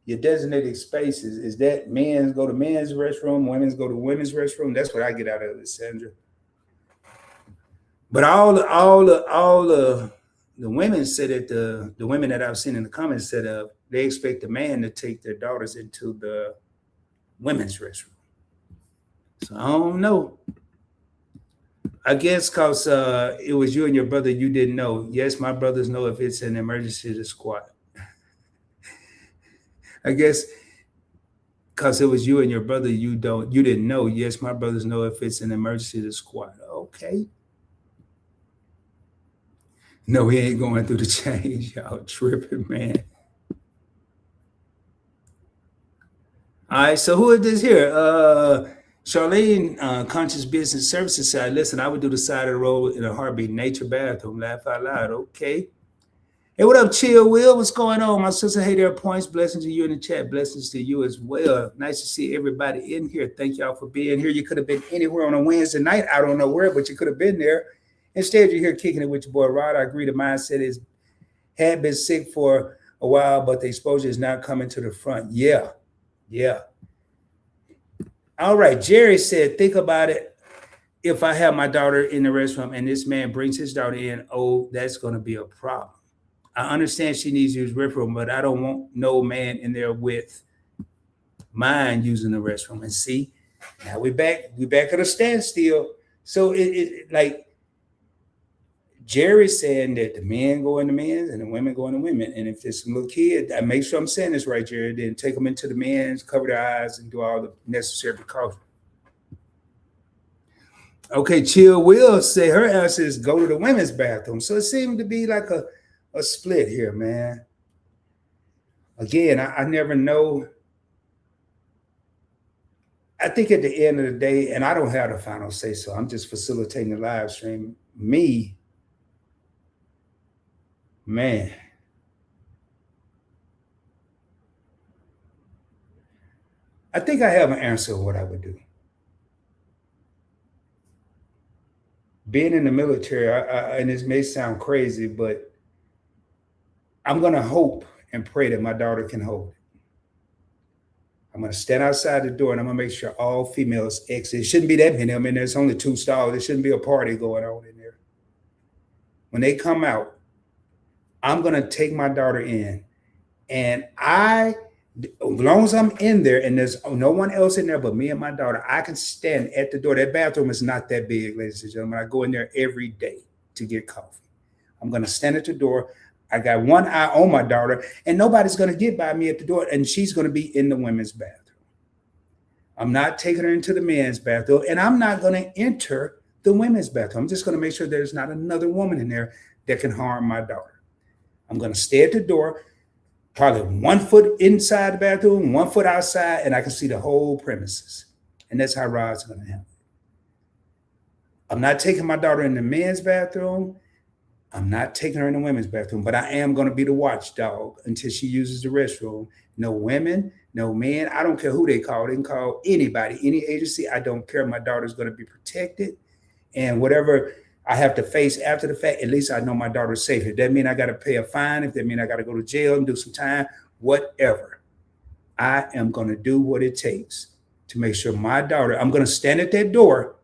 your designated spaces, is that men's go to men's restroom, women's go to women's restroom? That's what I get out of it, Sandra. But all the women said that the women that I've seen in the comments said they expect the man to take their daughters into the women's restroom. So I don't know. I guess because it was you and your brother, you didn't know. Yes, my brothers know if it's an emergency to squat. I guess because it was you and your brother, you didn't know. Yes, my brothers know if it's an emergency to squat. Okay. No, he ain't going through the change. Y'all tripping, man. right, so who is this here? Charlene, Conscious Business Services side. Listen, I would do the side of the road in a heartbeat. Nature bathroom. Laugh out loud. Okay. Hey, what up, Chill Will? What's going on? My sister, hey there, points. Blessings to you in the chat. Blessings to you as well. Nice to see everybody in here. Thank y'all for being here. You could have been anywhere on a Wednesday night. I don't know where, but you could have been there. Instead, you're here kicking it with your boy Rod. I agree the mindset is had been sick for a while, but the exposure is now coming to the front. Yeah. All right. Jerry said, think about it. If I have my daughter in the restroom and this man brings his daughter in, oh, that's going to be a problem. I understand she needs to use restroom, but I don't want no man in there with mine using the restroom. And see, now we back at a standstill. So it like Jerry's saying that the men go into men's and the women go into women. And if there's some little kid, I make sure I'm saying this right, Jerry, then take them into the men's, cover their eyes, and do all the necessary precautions. Okay, Chill Will say her answer is go to the women's bathroom. So it seemed to be like a split here, man. Again, I never know. I think at the end of the day, and I don't have the final say, so I'm just facilitating the live stream. Me, man. I think I have an answer of what I would do. Being in the military, and this may sound crazy, but I'm going to hope and pray that my daughter can hold it. I'm going to stand outside the door and I'm going to make sure all females exit. It shouldn't be that many. I mean, there's only 2 stalls. There shouldn't be a party going on in there. When they come out, I'm going to take my daughter in. And as long as I'm in there and there's no one else in there but me and my daughter, I can stand at the door. That bathroom is not that big, ladies and gentlemen. I go in there every day to get coffee. I'm going to stand at the door. I got one eye on my daughter, and nobody's going to get by me at the door, and she's going to be in the women's bathroom. I'm not taking her into the men's bathroom, and I'm not going to enter the women's bathroom. I'm just going to make sure there's not another woman in there that can harm my daughter. I'm going to stay at the door, probably 1 foot inside the bathroom, 1 foot outside, and I can see the whole premises. And that's how Rod's going to handle it. I'm not taking my daughter in the men's bathroom. I'm not taking her in the women's bathroom, but I am going to be the watchdog until she uses the restroom. No women, no men. I don't care who they call. They can call anybody, any agency. I don't care. My daughter's going to be protected. And whatever I have to face after the fact, at least I know my daughter's safe. If that means I got to pay a fine, if that means I got to go to jail and do some time, whatever. I am going to do what it takes to make sure my daughter, I'm going to stand at that door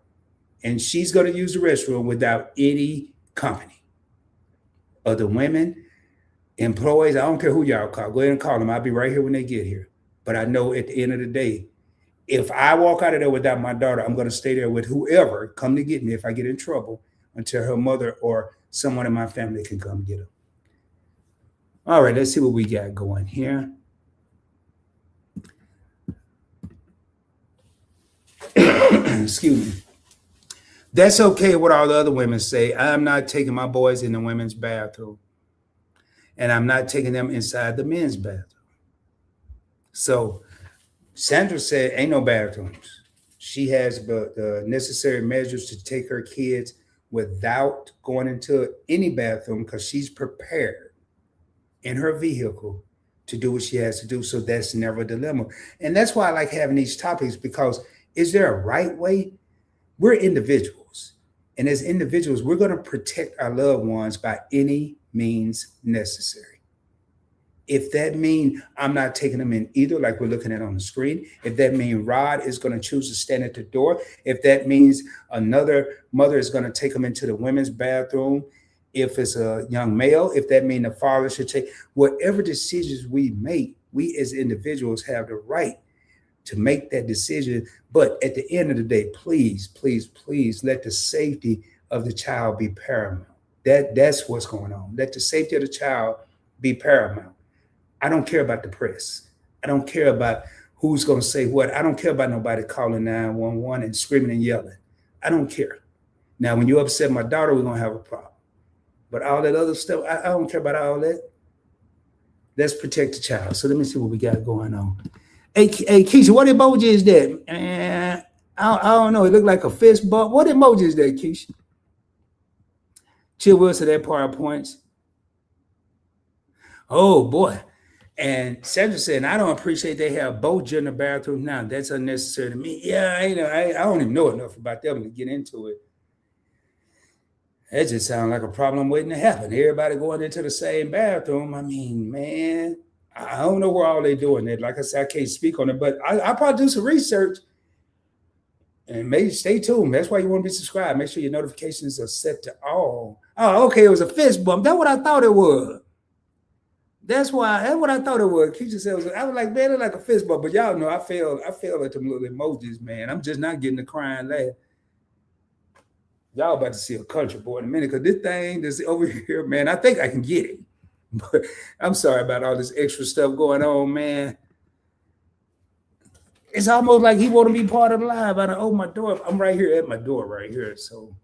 and she's going to use the restroom without any company. Other women, employees, I don't care who y'all call. Go ahead and call them. I'll be right here when they get here. But I know at the end of the day, if I walk out of there without my daughter, I'm going to stay there with whoever come to get me if I get in trouble until her mother or someone in my family can come get her. All right, let's see what we got going here. Excuse me. That's okay what all the other women say. I'm not taking my boys in the women's bathroom. And I'm not taking them inside the men's bathroom. So Sandra said, ain't no bathrooms. She has the necessary measures to take her kids without going into any bathroom because she's prepared in her vehicle to do what she has to do. So that's never a dilemma. And that's why I like having these topics, because is there a right way? We're individuals. And as individuals, we're going to protect our loved ones by any means necessary. If that means I'm not taking them in either, like we're looking at on the screen, if that means Rod is going to choose to stand at the door, if that means another mother is going to take them into the women's bathroom, if it's a young male, if that means the father should take, whatever decisions we make, we as individuals have the right to make that decision. But at the end of the day, please, please, please let the safety of the child be paramount. That's what's going on. Let the safety of the child be paramount. I don't care about the press. I don't care about who's going to say what. I don't care about nobody calling 911 and screaming and yelling. I don't care. Now, when you upset my daughter, we're going to have a problem. But all that other stuff, I don't care about all that. Let's protect the child. So let me see what we got going on. Hey, Keisha, what emoji is that? I don't know. It looked like a fist bump. What emoji is that, Keisha? Chill Wilson, that part of points. Oh boy. And Sandra said, I don't appreciate they have both gender bathrooms now. That's unnecessary to me. Yeah, I don't even know enough about them to get into it. That just sounds like a problem waiting to happen. Everybody going into the same bathroom. I mean, man, I don't know where all they doing it. Like I said, I can't speak on it, but I'll probably do some research. And maybe stay tuned. That's why you want to be subscribed. Make sure your notifications are set to all. Oh, okay. It was a fist bump. That's what I thought it was. That's what I thought it was. Keisha said, I was like, man, it's like a fist bump. But y'all know I failed at them little emojis, man. I'm just not getting the crying laugh. Y'all about to see a country boy in a minute, because this thing that's over here, man, I think I can get it. But I'm sorry about all this extra stuff going on, man. It's almost like he want to be part of the live. I don't open my door. I'm right here at my door right here. So,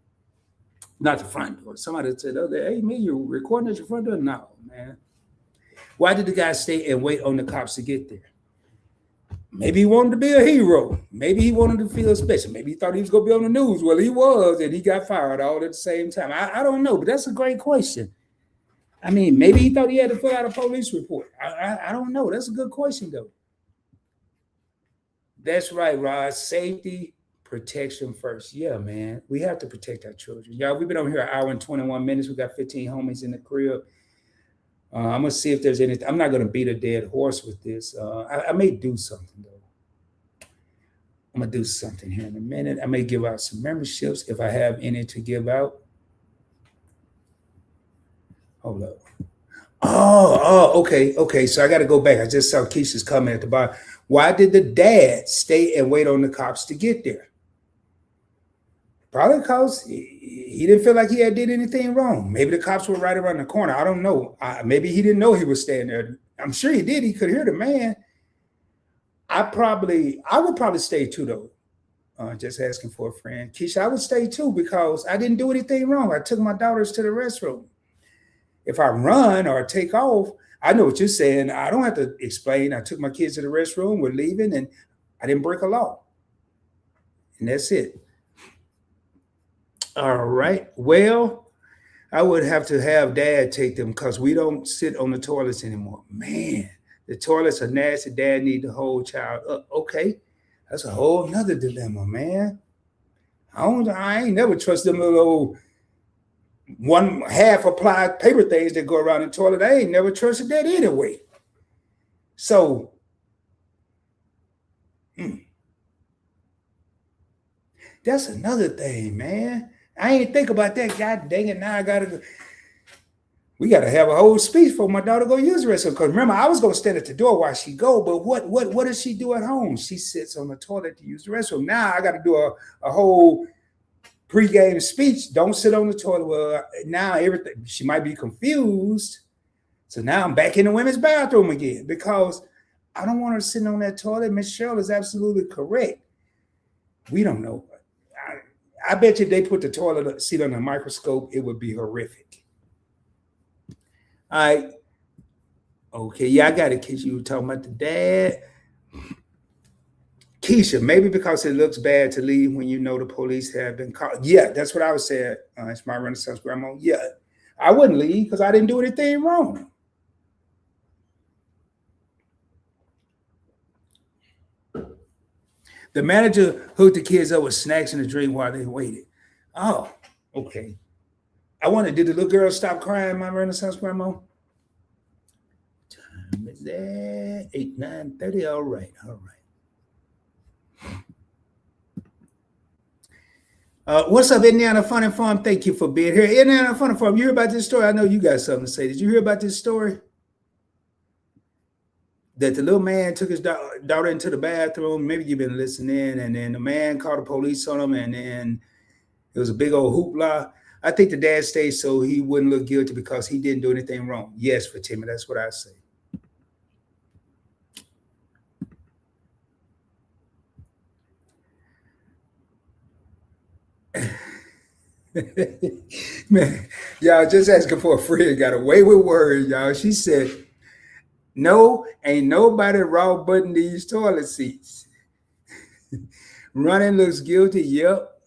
not the front door. Somebody said, oh, hey, me, you're recording at your front door? No, man. Why did the guy stay and wait on the cops to get there? Maybe he wanted to be a hero. Maybe he wanted to feel special. Maybe he thought he was going to be on the news. Well, he was, and he got fired all at the same time. I don't know, but that's a great question. I mean, maybe he thought he had to fill out a police report. I don't know. That's a good question, though. That's right, Rod. Safety, protection first. Yeah, man. We have to protect our children. Y'all, we've been on here an hour and 21 minutes. We got 15 homies in the crib. I'm going to see if there's anything. I'm not going to beat a dead horse with this. I may do something, though. I'm going to do something here in a minute. I may give out some memberships if I have any to give out. Hold up. Okay. So I got to go back. I just saw Keisha's comment at the bottom. Why did the dad stay and wait on the cops to get there? Probably because he didn't feel like he had did anything wrong. Maybe the cops were right around the corner. I don't know. Maybe he didn't know he was staying there. I'm sure he did. He could hear the man. I would probably stay too, though. Just asking for a friend. Keisha, I would stay too, because I didn't do anything wrong. I took my daughters to the restroom. If I run or take off, I know what you're saying. I don't have to explain. I took my kids to the restroom. We're leaving, and I didn't break a law. And that's it. All right. Well, I would have to have dad take them, because we don't sit on the toilets anymore. Man, the toilets are nasty. Dad need the whole child up. Okay. That's a whole nother dilemma, man. I ain't never trust them little old one half applied paper things that go around the toilet. I ain't never trusted that anyway. So, that's another thing, man. I ain't think about that. God dang it. Now we got to have a whole speech for my daughter go use the restroom. Because remember, I was going to stand at the door while she go, but what does she do at home? She sits on the toilet to use the restroom. Now I got to do a whole pre-game speech. Don't sit on the toilet. Well, now everything, she might be confused. So now I'm back in the women's bathroom again, because I don't want her sitting on that toilet. Miss Cheryl is absolutely correct. We don't know. I bet you if they put the toilet seat on a microscope, it would be horrific. All right. Okay, yeah, I got it, Keisha. You were talking about the dad. Keisha, maybe because it looks bad to leave when you know the police have been called. Yeah, that's what I was saying. It's my Renaissance grandma. Yeah, I wouldn't leave because I didn't do anything wrong. The manager hooked the kids up with snacks and a drink while they waited. Oh, okay. Did the little girl stop crying, my Renaissance grandma? Time is that? 8, 9:30. All right. What's up, Indiana Fun and Farm? Thank you for being here. Indiana Fun and Farm, you hear about this story? I know you got something to say. Did you hear about this story? That the little man took his daughter into the bathroom. Maybe you've been listening, and then the man called the police on him, and then it was a big old hoopla. I think the dad stayed so he wouldn't look guilty because he didn't do anything wrong. Yes, Fatima, that's what I say. Man, y'all, just asking for a friend got away with words, y'all. She said, No, ain't nobody raw button these toilet seats. Running looks guilty. Yep.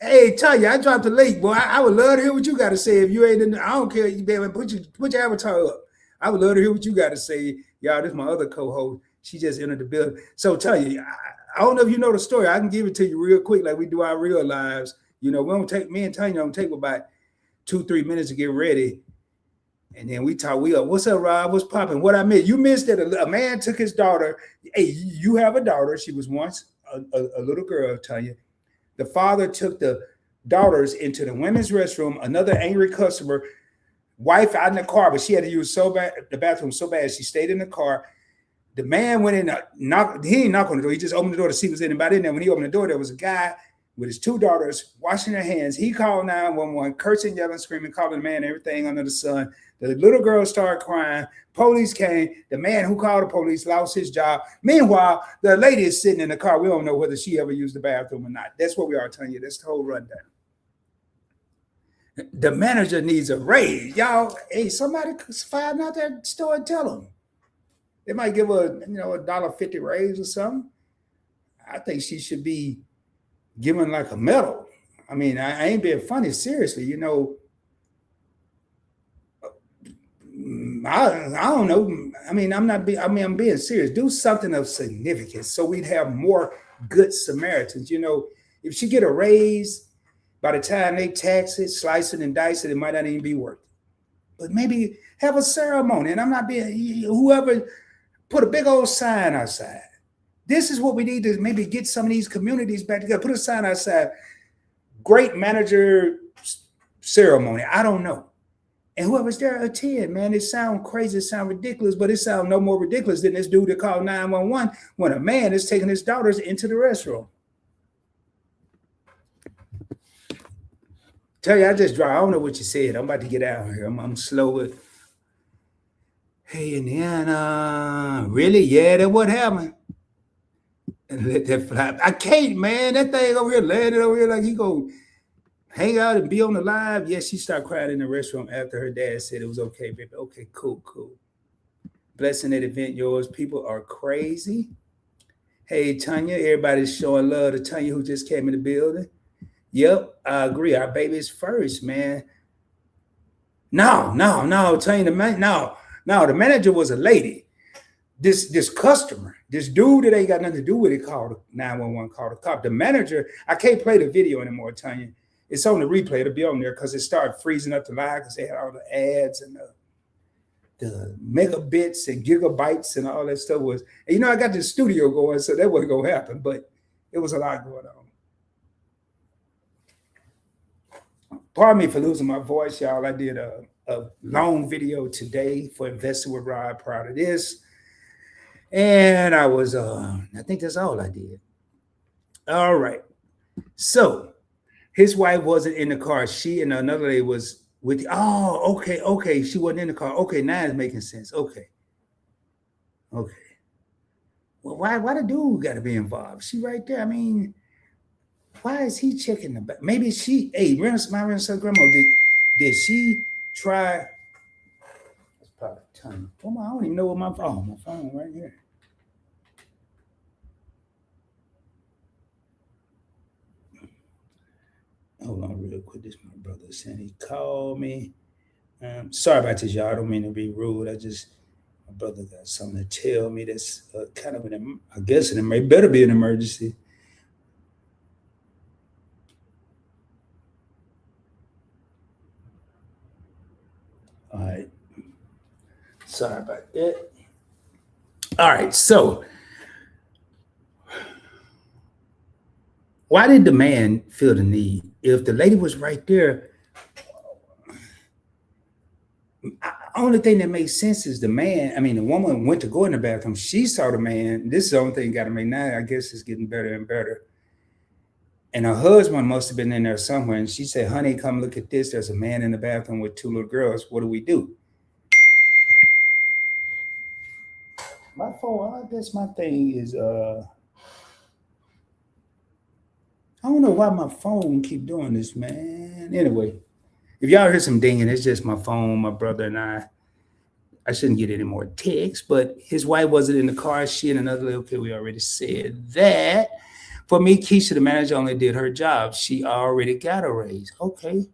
Hey, tell you, I dropped a link, boy. I would love to hear what you got to say. If you ain't in, I don't care. You better put your avatar up. I would love to hear what you got to say, y'all. This is my other co-host. She just entered the building. So tell you, I don't know if you know the story. I can give it to you real quick, like we do our real lives. You know, we don't take me and Tanya don't take about 2-3 minutes to get ready, and then we talk. We up. What's up, Rob? What's popping? What I missed? You missed that a man took his daughter. Hey, you have a daughter. She was once a little girl. Tanya. The father took the daughters into the women's restroom. Another angry customer, wife out in the car, but she had to use the bathroom so bad she stayed in the car. The man went in, he didn't knock on the door. He just opened the door to see who's anybody in there. When he opened the door, there was a guy with his two daughters washing their hands. He called 911, cursing, yelling, screaming, calling the man everything under the sun. The little girl started crying. Police came. The man who called the police lost his job. Meanwhile, the lady is sitting in the car. We don't know whether she ever used the bathroom or not. That's what we are telling you. That's the whole rundown. The manager needs a raise. Y'all, hey, somebody find out that store and tell them. They might give her, $1.50 raise or something. I think she should be given like a medal. I mean, I ain't being funny. Seriously, I don't know. I mean, I'm being serious. Do something of significance so we'd have more good Samaritans. If she get a raise, by the time they tax it, slice it, and dice it, it might not even be worth it. But maybe have a ceremony. And I'm not being, whoever put a big old sign outside. This is what we need to maybe get some of these communities back together. Put a sign outside. Great manager ceremony. I don't know. And whoever's there attend, man. It sounds crazy, it sounds ridiculous, but it sounds no more ridiculous than this dude that called 911 when a man is taking his daughters into the restroom. Tell you, I just draw. I don't know what you said. I'm about to get out of here. I'm slow with. Hey, Indiana, really? Yeah, that what happened. And let that fly. I can't, man. That thing over here landed over here like he go hang out and be on the live. Yes, she started crying in the restroom after her dad said it was okay, baby. Okay, cool. Blessing that event, yours. People are crazy. Hey, Tanya, everybody's showing love to Tanya who just came in the building. Yep, I agree. Our baby's first, man. No, Tanya, the manager was a lady. This customer, this dude that ain't got nothing to do with it called 911, called a cop. The manager, I can't play the video anymore, Tanya. It's on the replay. It'll be on there because it started freezing up the live because they had all the ads and the megabits and gigabytes and all that stuff was. And I got the studio going, so that wasn't going to happen, but it was a lot going on. Pardon me for losing my voice, y'all. I did a long video today for Investing with Rob. Proud of this. And I was, I think that's all I did. All right. So his wife wasn't in the car. She and another lady was with. Okay. She wasn't in the car. Okay, now it's making sense. Okay. Well, why the dude got to be involved? She right there. I mean, why is he checking the back? Maybe she. Hey, my grandma did she try? It's probably a ton. Oh my, I don't even know what my phone right here. Hold on real quick. This is my brother saying he called me. Sorry about this, y'all. I don't mean to be rude. My brother got something to tell me that's kind of I guess it may better be an emergency. All right. Sorry about that. All right. So why did the man feel the need? If the lady was right there, only thing that makes sense is the woman went to go in the bathroom. She saw the man. This is the only thing got to make now. I guess it's getting better and better. And her husband must have been in there somewhere. And she said, honey, come look at this. There's a man in the bathroom with two little girls. What do we do? My phone, I guess my thing is, I don't know why my phone keep doing this, man. Anyway, if y'all hear some dinging, it's just my phone, my brother and I I shouldn't get any more texts, but his wife wasn't in the car. She and another little kid, we already said that. For me, Keisha, the manager, only did her job. She already got a raise. Okay.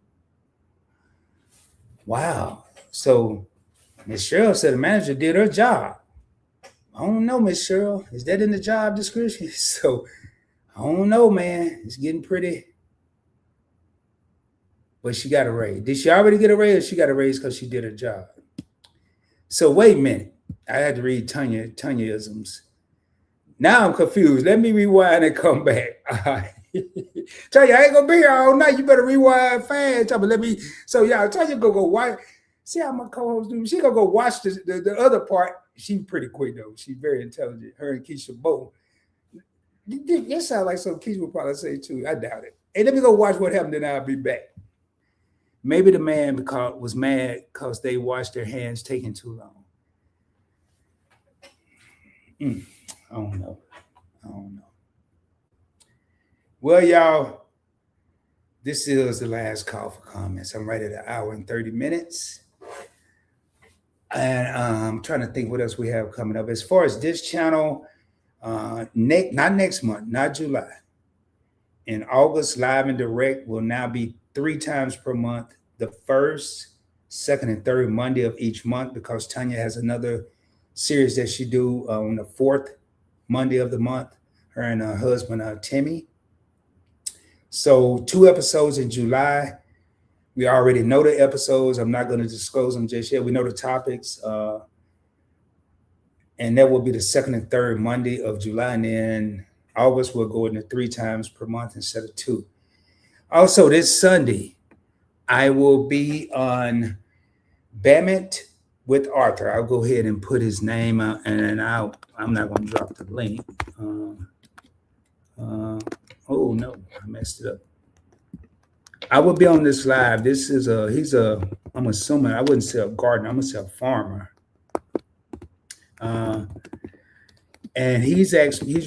Wow. So Miss Cheryl said the manager did her job. I don't know, Miss Cheryl. Is that in the job description? So I don't know, man. It's getting pretty. But she got a raise. Did she already get a raise? Or she got a raise because she did her job. So wait a minute. I had to read Tanya-isms. Now I'm confused. Let me rewind and come back. All right. Tanya, I ain't gonna be here all night. You better rewind fast. Let me. So y'all, Tanya go watch. See how my co-host do? She gonna go watch the other part. She's pretty quick though. She's very intelligent. Her and Keisha both. That sounds like something Keisha would probably say too. I doubt it. Hey, let me go watch what happened, then I'll be back. Maybe the man was mad because they washed their hands taking too long. I don't know. Well, y'all, this is the last call for comments. I'm right at an hour and 30 minutes. And I'm trying to think what else we have coming up. As far as this channel, not next month, not July. In August, live and direct will now be 3 times per month, the first, second, and third Monday of each month, because Tanya has another series that she do on the 4th Monday of the month, her and her husband, Timmy. So 2 episodes in July. We already know the episodes. I'm not going to disclose them just yet. We know the topics. And that will be the second and third Monday of July. And then August will go into 3 times per month instead of 2. Also, this Sunday, I will be on Bamit with Arthur. I'll go ahead and put his name out, and I'm not going to drop the link. Oh no, I messed it up. I will be on this live. This is I'm assuming, I wouldn't say a gardener, I'm gonna say a farmer. And he's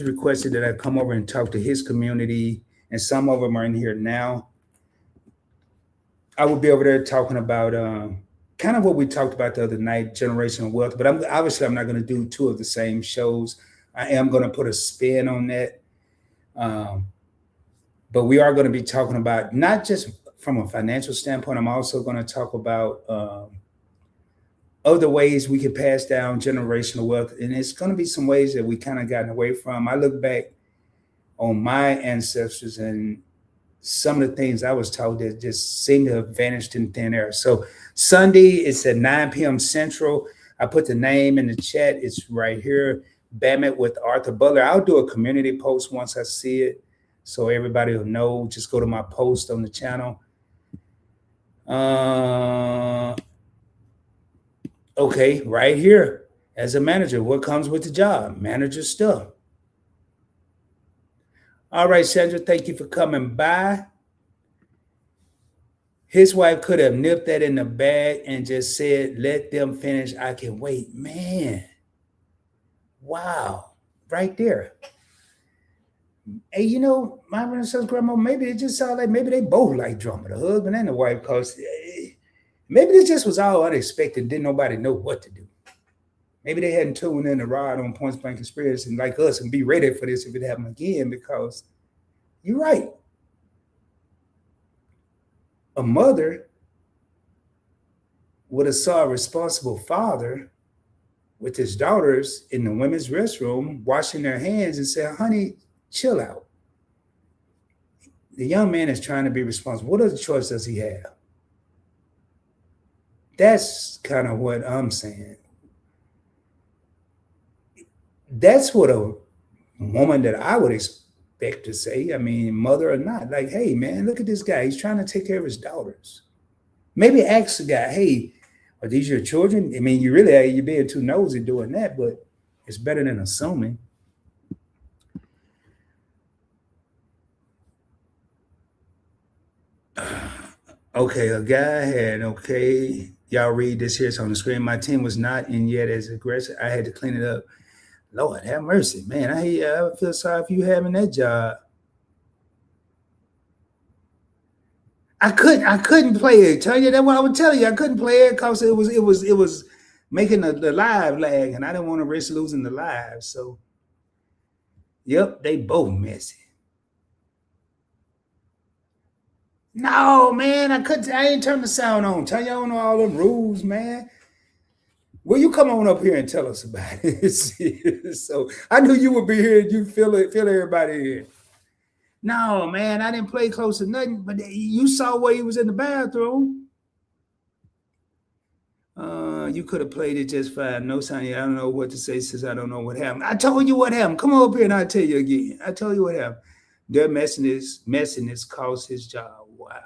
requested that I come over and talk to his community, and some of them are in here now. I will be over there talking about kind of what we talked about the other night, generational wealth. But I'm not going to do 2 of the same shows. I am going to put a spin on that. But we are going to be talking about, not just from a financial standpoint, I'm also going to talk about other ways we can pass down generational wealth. And it's going to be some ways that we kind of gotten away from. I look back on my ancestors and some of the things I was taught that just seem to have vanished in thin air. So Sunday, it's at 9 p.m. Central. I put the name in the chat. It's right here, Bamit with Arthur Butler. I'll do a community post once I see it, so everybody will know. Just go to my post on the channel. Okay, right here. As a manager, what comes with the job? Manager stuff. All right, Sandra, thank you for coming by. His wife could have nipped that in the bag and just said, let them finish. I can wait. Man. Wow. Right there. Hey, you know, my son's grandma, maybe it just sounded like maybe they both like drama, the husband and the wife, because maybe this just was all unexpected. Didn't nobody know what to do. Maybe they hadn't tuned in the ride on Points Blank Experience and like us and be ready for this if it happened again, because you're right. A mother would have saw a responsible father with his daughters in the women's restroom washing their hands and said, honey, chill out. The young man is trying to be responsible. What other choice does he have? That's kind of what I'm saying. That's what a woman that I would expect to say, I mean, mother or not, like, hey, man, look at this guy. He's trying to take care of his daughters. Maybe ask the guy, hey, are these your children? I mean, you're being too nosy doing that, but it's better than assuming. Okay, a guy had, y'all read this here. It's on the screen. My team was not in yet as aggressive. I had to clean it up. Lord have mercy, man. I feel sorry for you having that job. I couldn't play it. Tell you that what I would tell you. I couldn't play it because it was making the live lag, and I didn't want to risk losing the live. So, yep, they both messy. No, man, I couldn't. I ain't turn the sound on. Tell y'all know all them rules, man. Well, you come on up here and tell us about it. So I knew you would be here. And you feel it, feel everybody here. No, man, I didn't play close to nothing. But you saw where he was in the bathroom. You could have played it just fine. No, Sonny, I don't know what to say since I don't know what happened. I told you what happened. Come up here and I'll tell you again. I told you what happened. Their messiness cost his job. Wow.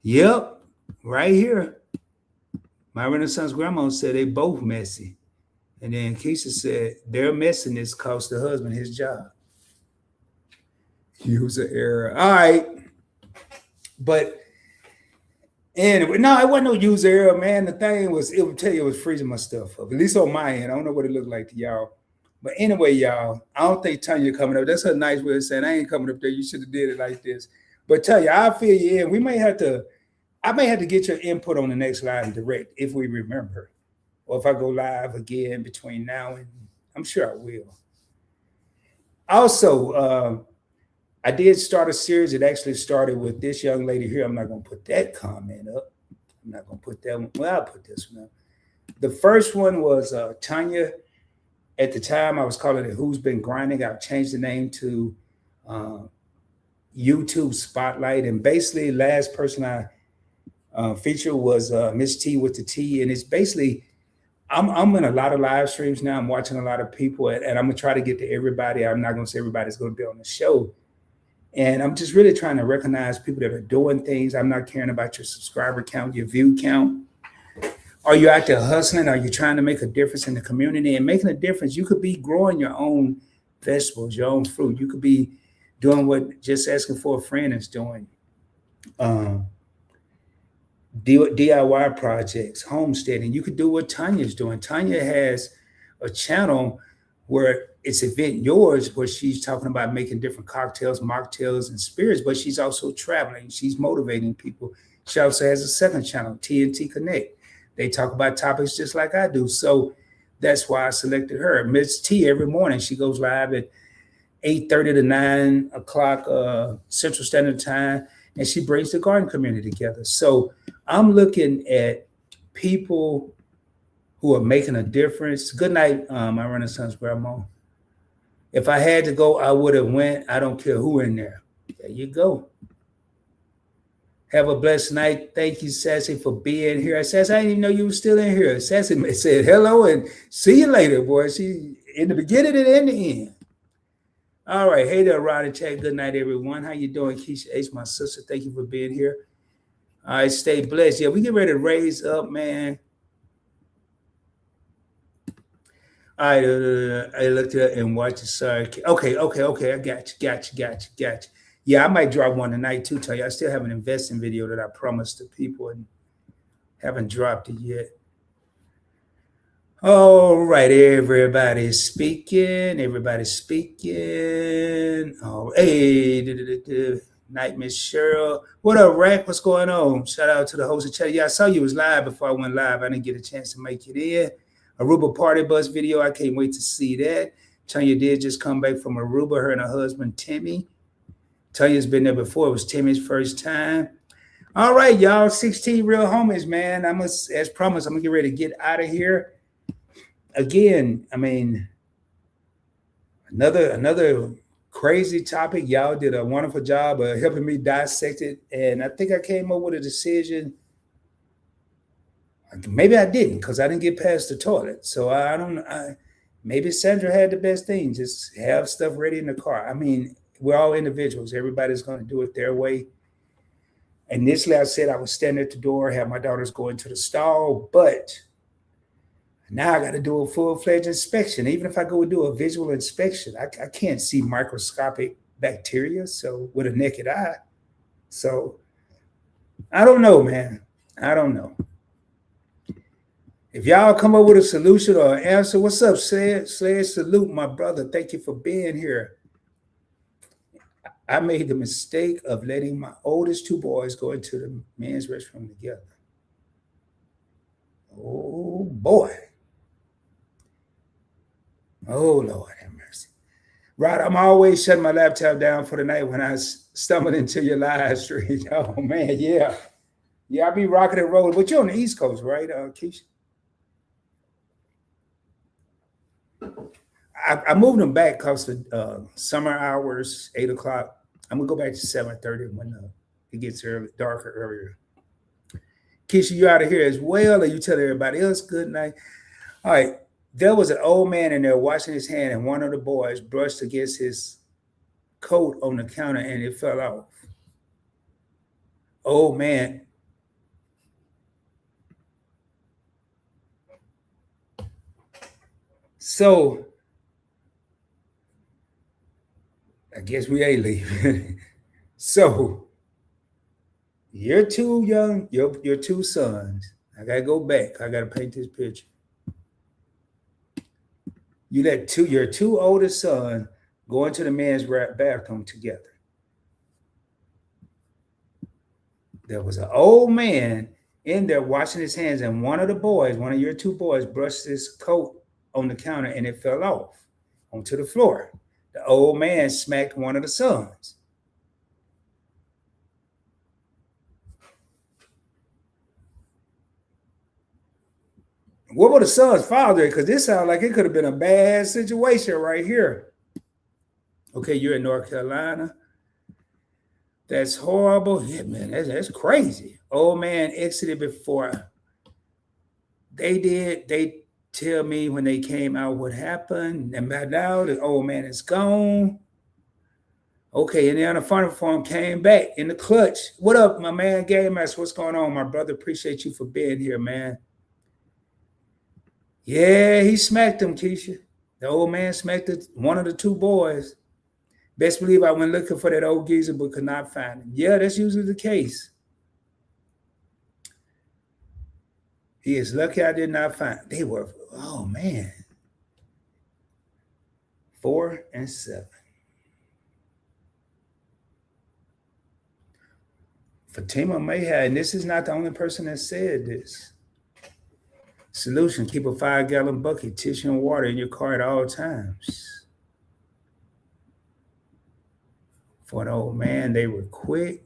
Yep, right here. My Renaissance grandma said they both messy. And then Keisha said their messiness cost the husband his job. User error. All right. But anyway, no, it wasn't no user error, man. The thing was, it would tell you it was freezing my stuff up. At least on my end. I don't know what it looked like to y'all. But anyway, y'all, I don't think Tanya coming up. That's a nice way of saying I ain't coming up there. You should have did it like this. But Tanya, I feel you in. I may have to get your input on the next live direct if we remember. Or if I go live again between now and I'm sure I will. Also, I did start a series. It actually started with this young lady here. I'm not going to put that comment up. I'm not going to put that one. Well, I'll put this one up. The first one was Tanya. At the time, I was calling it Who's Been Grinding. I've changed the name to YouTube Spotlight. And basically, last person I featured was Miss T with the T. And it's basically, I'm in a lot of live streams now. I'm watching a lot of people, and I'm going to try to get to everybody. I'm not going to say everybody's going to be on the show. And I'm just really trying to recognize people that are doing things. I'm not caring about your subscriber count, your view count. Are you out there hustling? Are you trying to make a difference in the community? And making a difference, you could be growing your own vegetables, your own fruit. You could be doing what Just Asking for a Friend is doing. DIY projects, homesteading. You could do what Tanya's doing. Tanya has a channel where it's Event Yours, where she's talking about making different cocktails, mocktails, and spirits, but she's also traveling. She's motivating people. She also has a second channel, TNT Connect. They talk about topics just like I do. So that's why I selected her. Miss T, every morning, she goes live at 8:30 to 9 o'clock Central Standard Time, and she brings the garden community together. So I'm looking at people who are making a difference. Good night, my Renaissance grandma. If I had to go, I would have went. I don't care who in there. There you go. Have a blessed night. Thank you, Sassy, for being here. Sassy, I didn't even know you were still in here. Sassy said hello and see you later, boy. She in the beginning and in the end. All right. Hey there, Rod and Chad. Good night, everyone. How you doing? Keisha H, my sister. Thank you for being here. All right, stay blessed. Yeah, we get ready to raise up, man. All right, I looked at it and watched it. Sorry. Okay. I got you. Yeah, I might drop one tonight too, tell you. I still have an investing video that I promised to people and haven't dropped it yet. All right, everybody's speaking. Oh, hey, Night Miss Cheryl. What up, Rack? What's going on? Shout out to the host of chat. Yeah, I saw you was live before I went live. I didn't get a chance to make it in. Aruba Party Bus video. I can't wait to see that. Tanya did just come back from Aruba, her and her husband, Timmy. Tanya's been there before. It was Timmy's first time. All right, y'all. 16 real homies, man. As promised, I'm going to get ready to get out of here. Again, I mean, another crazy topic. Y'all did a wonderful job of helping me dissect it. And I think I came up with a decision. Maybe I didn't because I didn't get past the toilet. So maybe Sandra had the best thing. Just have stuff ready in the car. I mean, we're all individuals. Everybody's going to do it their way. Initially, I said I would stand at the door, have my daughters go into the stall, but now I got to do a full-fledged inspection. Even if I go and do a visual inspection, I can't see microscopic bacteria with a naked eye. So I don't know, man. I don't know. If y'all come up with a solution or an answer, what's up, Sledge? Salute, my brother. Thank you for being here. I made the mistake of letting my oldest two boys go into the men's restroom together. Oh boy. Oh Lord have mercy. Rod, I'm always shutting my laptop down for the night when I stumble into your live stream. Oh man, yeah. Yeah, I be rocking and rolling. But you're on the East Coast, right, Keisha? I moved them back because of summer hours, 8 o'clock. I'm gonna go back to 7:30 when it gets darker earlier. Keisha, you out of here as well, or you tell everybody else good night? All right. There was an old man in there washing his hand, and one of the boys brushed against his coat on the counter and it fell off. Oh man. So I guess we ain't leaving. So you're too young, your two sons. I gotta go back. I gotta paint this picture. You let your two oldest sons go into the men's bathroom together. There was an old man in there washing his hands, and one of the boys, one of your two boys, brushed his coat on the counter and it fell off onto the floor. The old man smacked one of the sons. What would the son's father? Because this sounds like it could have been a bad situation right here. Okay, you're in North Carolina. That's horrible. Yeah, man, that's crazy. Old man exited before they did. They tell me when they came out what happened. And by now, the old man is gone. Okay, and then the final form came back in the clutch. What up, my man? Game Master, what's going on, my brother? Appreciate you for being here, man. Yeah, he smacked him, Keisha. The old man smacked one of the two boys. Best believe I went looking for that old geezer, but could not find him. Yeah, that's usually the case. He is lucky I did not find. They were, oh man, 4 and 7. Fatima Mayha, and this is not the only person that said this. Solution: keep a 5-gallon bucket, tissue, and water in your car at all times. For an old man, they were quick.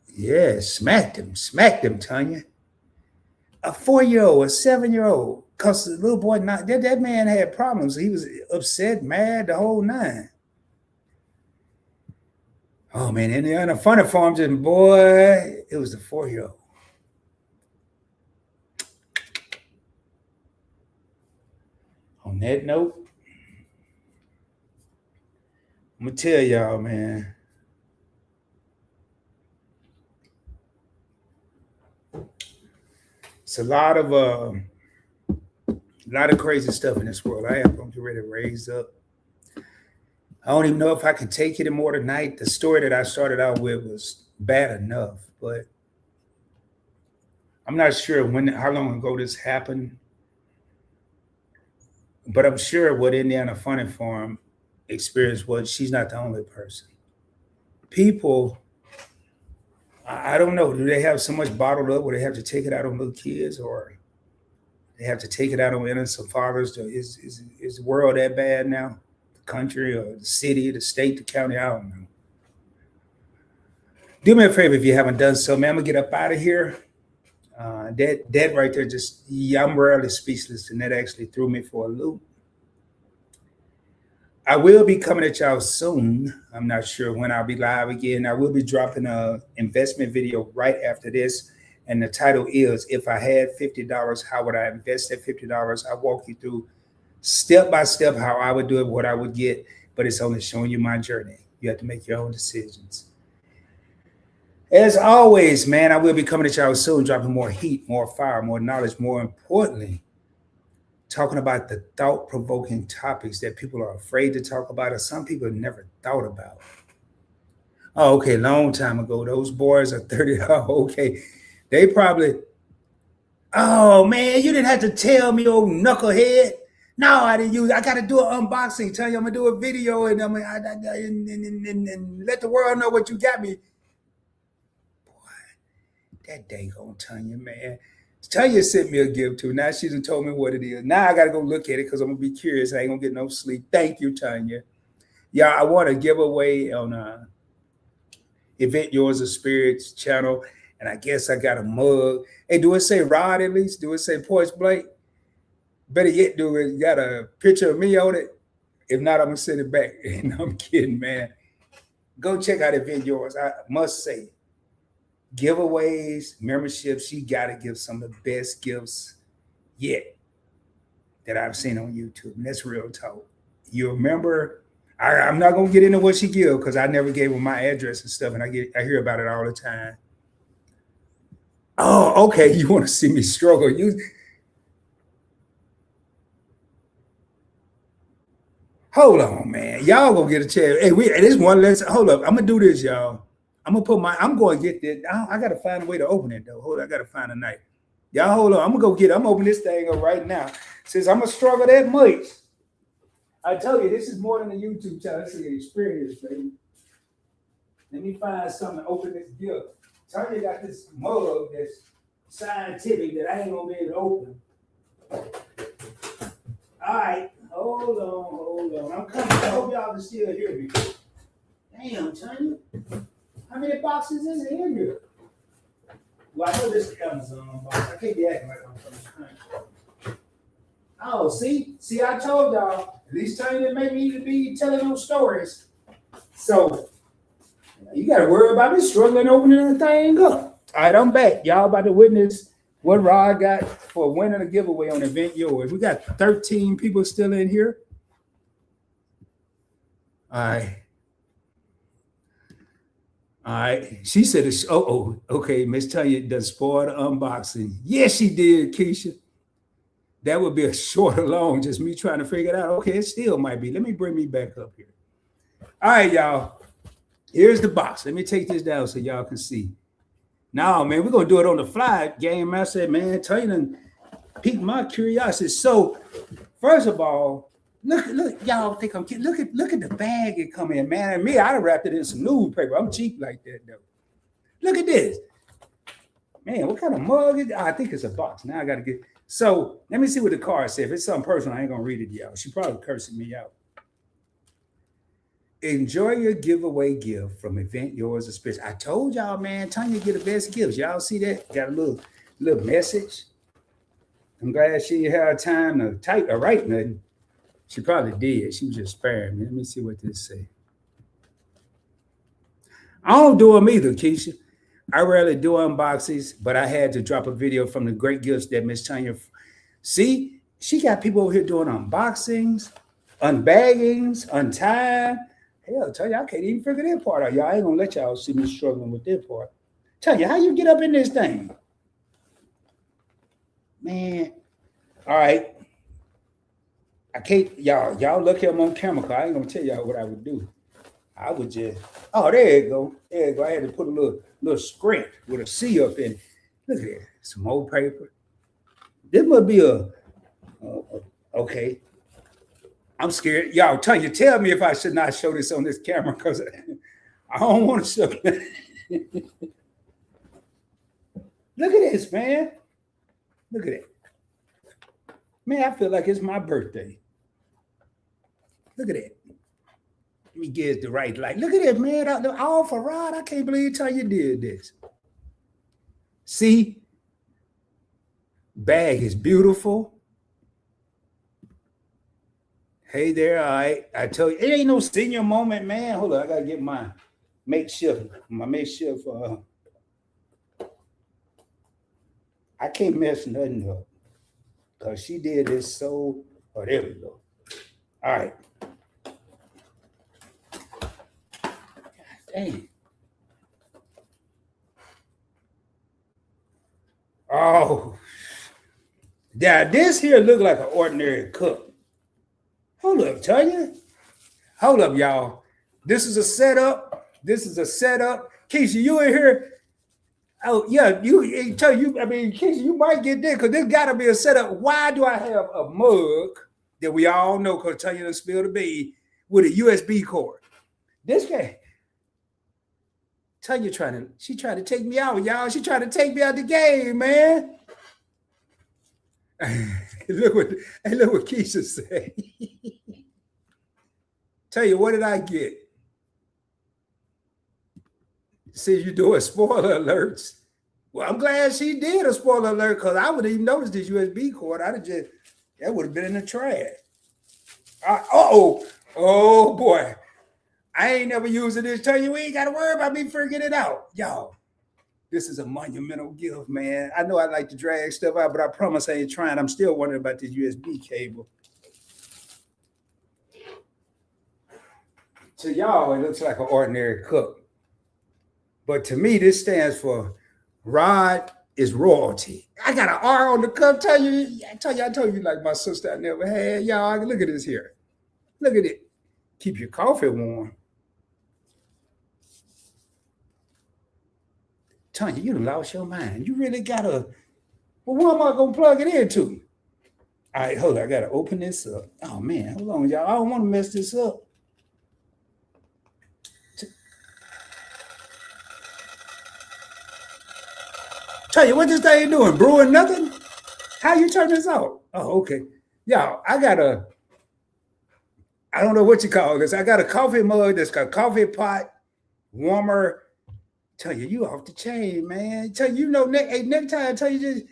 Yeah, smacked him, Tanya. A 4-year-old, a 7-year-old, because the little boy, that man had problems. He was upset, mad, the whole nine. Oh man, and in the funny farm, just boy, it was the 4-year-old. On that note, I'm gonna tell y'all, man. It's a lot of crazy stuff in this world. I am going to get ready to raise up. I don't even know if I can take it more tonight. The story that I started out with was bad enough, but I'm not sure how long ago this happened. But I'm sure what Indiana Funny Farm experienced was she's not the only person. People, I don't know, do they have so much bottled up where they have to take it out on little kids, or they have to take it out on innocent fathers? Is the world that bad now? The country or the city, the state, the county? I don't know. Do me a favor if you haven't done so, man. I'm gonna get up out of here. That right there, I'm rarely speechless, and that actually threw me for a loop. I will be coming at y'all soon. I'm not sure when I'll be live again. I will be dropping an investment video right after this. And the title is, If I Had $50, How Would I Invest that $50? I walk you through step by step how I would do it, what I would get, but it's only showing you my journey. You have to make your own decisions. As always, man, I will be coming at y'all soon, dropping more heat, more fire, more knowledge, more importantly, talking about the thought-provoking topics that people are afraid to talk about, or some people have never thought about. Oh, okay, long time ago. Those boys are 30. Oh, okay. They probably, oh man, you didn't have to tell me, old knucklehead. No, I didn't use. I got to do an unboxing. Tell you I'm gonna do a video and and let the world know what you got me. Boy, that day gonna tell you, man. Tanya sent me a gift too. Now she done told me what it is. Now I gotta go look at it because I'm gonna be curious. I ain't gonna get no sleep. Thank you, Tanya. Yeah, I want to give away on Event Yours of Spirits channel, and I guess I got a mug. Hey, do it say Rod at least? Do it say Porch Blake? Better yet, do it got a picture of me on it? If not, I'm gonna send it back. No, I'm kidding, man. Go check out Event Yours. I must say, giveaways, memberships. She got to give some of the best gifts yet that I've seen on YouTube, and that's real talk. You remember? I'm not gonna get into what she give because I never gave her my address and stuff, and I hear about it all the time. Oh, okay. You want to see me struggle? You hold on, man. Y'all gonna get a chance. Hey, this one lesson. Hold up. I'm gonna do this, y'all. I'm going to get this. I gotta find a way to open it though. Hold on, I gotta find a knife. Y'all hold on. I'm gonna open this thing up right now. Since I'm gonna struggle that much. I tell you, this is more than a YouTube channel. This is an experience, baby. Let me find something to open this gift. Tanya got this mug that's scientific that I ain't gonna be able to open. All right, hold on. I'm coming. I hope y'all can still hear me. Damn, Tanya. How many boxes is in here? Well, I know this is Amazon box. I can't be acting like I'm from China. Oh, see, I told y'all. At least Tanya didn't make me to be telling those stories. So you gotta worry about me struggling opening the thing up. All right, I'm back. Y'all about to witness what Rod got for winning a giveaway on Event Yours. We got 13 people still in here. All right. She said, okay. Miss Tanya done spoiled the unboxing. Yes, she did, Keisha. That would be a short or long, just me trying to figure it out. Okay, it still might be. Let me bring me back up here. All right, y'all. Here's the box. Let me take this down so y'all can see. Now, man, we're going to do it on the fly. Game Master, man, Tanya done piqued my curiosity. So, first of all, look, y'all think I'm kidding. Look at the bag it come in, man. And me, I'd have wrapped it in some newspaper. I'm cheap like that, though. Look at this. Man, what kind of mug is it? I think it's a box. Now I got to get... So let me see what the card says. If it's something personal, I ain't gonna read it, y'all. She probably cursing me out. Enjoy your giveaway gift from Event Yours of Spirits. I told y'all, man, Tanya get the best gifts. Y'all see that? Got a little message. I'm glad she had time to type or write nothing. She probably did. She was just sparing me. Let me see what this say. I don't do them either, Keisha. I rarely do unboxings, but I had to drop a video from the great gifts that Miss Tanya. See, she got people over here doing unboxings, unbaggings, untied. Hell, Tanya, I can't even figure that part out. Y'all ain't gonna let y'all see me struggling with that part. Tanya, how you get up in this thing? Man, all right. I can't, y'all look here, I'm on camera, because I ain't gonna tell y'all what I would do. I would just, there you go. There you go. I had to put a little script with a C up in it. Look at that. Some old paper. This must be okay. I'm scared. Y'all, Tanya, tell me if I should not show this on this camera because I don't want to show it. Look at this, man. Look at it. Man, I feel like it's my birthday. Look at that. Let me get the right light. Look at it, man. All for Rod. I can't believe Tanya did this. See? Bag is beautiful. Hey there, all right. I tell you, it ain't no senior moment, man. Hold on, I gotta get my makeshift. I can't mess nothing up. Because she did this so. Oh, there we go. All right. Dang. Oh. Yeah, this here look like an ordinary cup. Hold up, Tanya. Hold up, y'all. This is a setup. Keisha, you in here? Oh, yeah, Keisha, you might get there because there's got to be a setup. Why do I have a mug that we all know because Tanya done spilled the bean with a USB cord? This guy. Tanya she tried to take me out, y'all. She tried to take me out the game, man. Look what Keisha say. Tell you, what did I get? See, you doing spoiler alerts. Well, I'm glad she did a spoiler alert because I would have even noticed this USB cord. I'd have just, that would have been in the trash. Oh boy. I ain't never using this. Tell you, we ain't got to worry about me figuring it out. Y'all, this is a monumental gift, man. I know I like to drag stuff out, but I promise I ain't trying. I'm still wondering about this USB cable. To y'all, it looks like an ordinary cup. But to me, this stands for Rod is royalty. I got an R on the cup. I told you like my sister I never had. Y'all, look at this here. Look at it. Keep your coffee warm. Tanya, you done lost your mind. You really gotta. Well, where am I gonna plug it into? All right, hold on. I gotta open this up. Oh man, hold on, y'all. I don't want to mess this up. Tell you what this thing doing? Brewing nothing? How you turn this off? Oh, okay. Y'all, I don't know what you call this. I got a coffee mug that's got coffee pot, warmer. Tell you off the chain, man. Tell you, next time, tell you just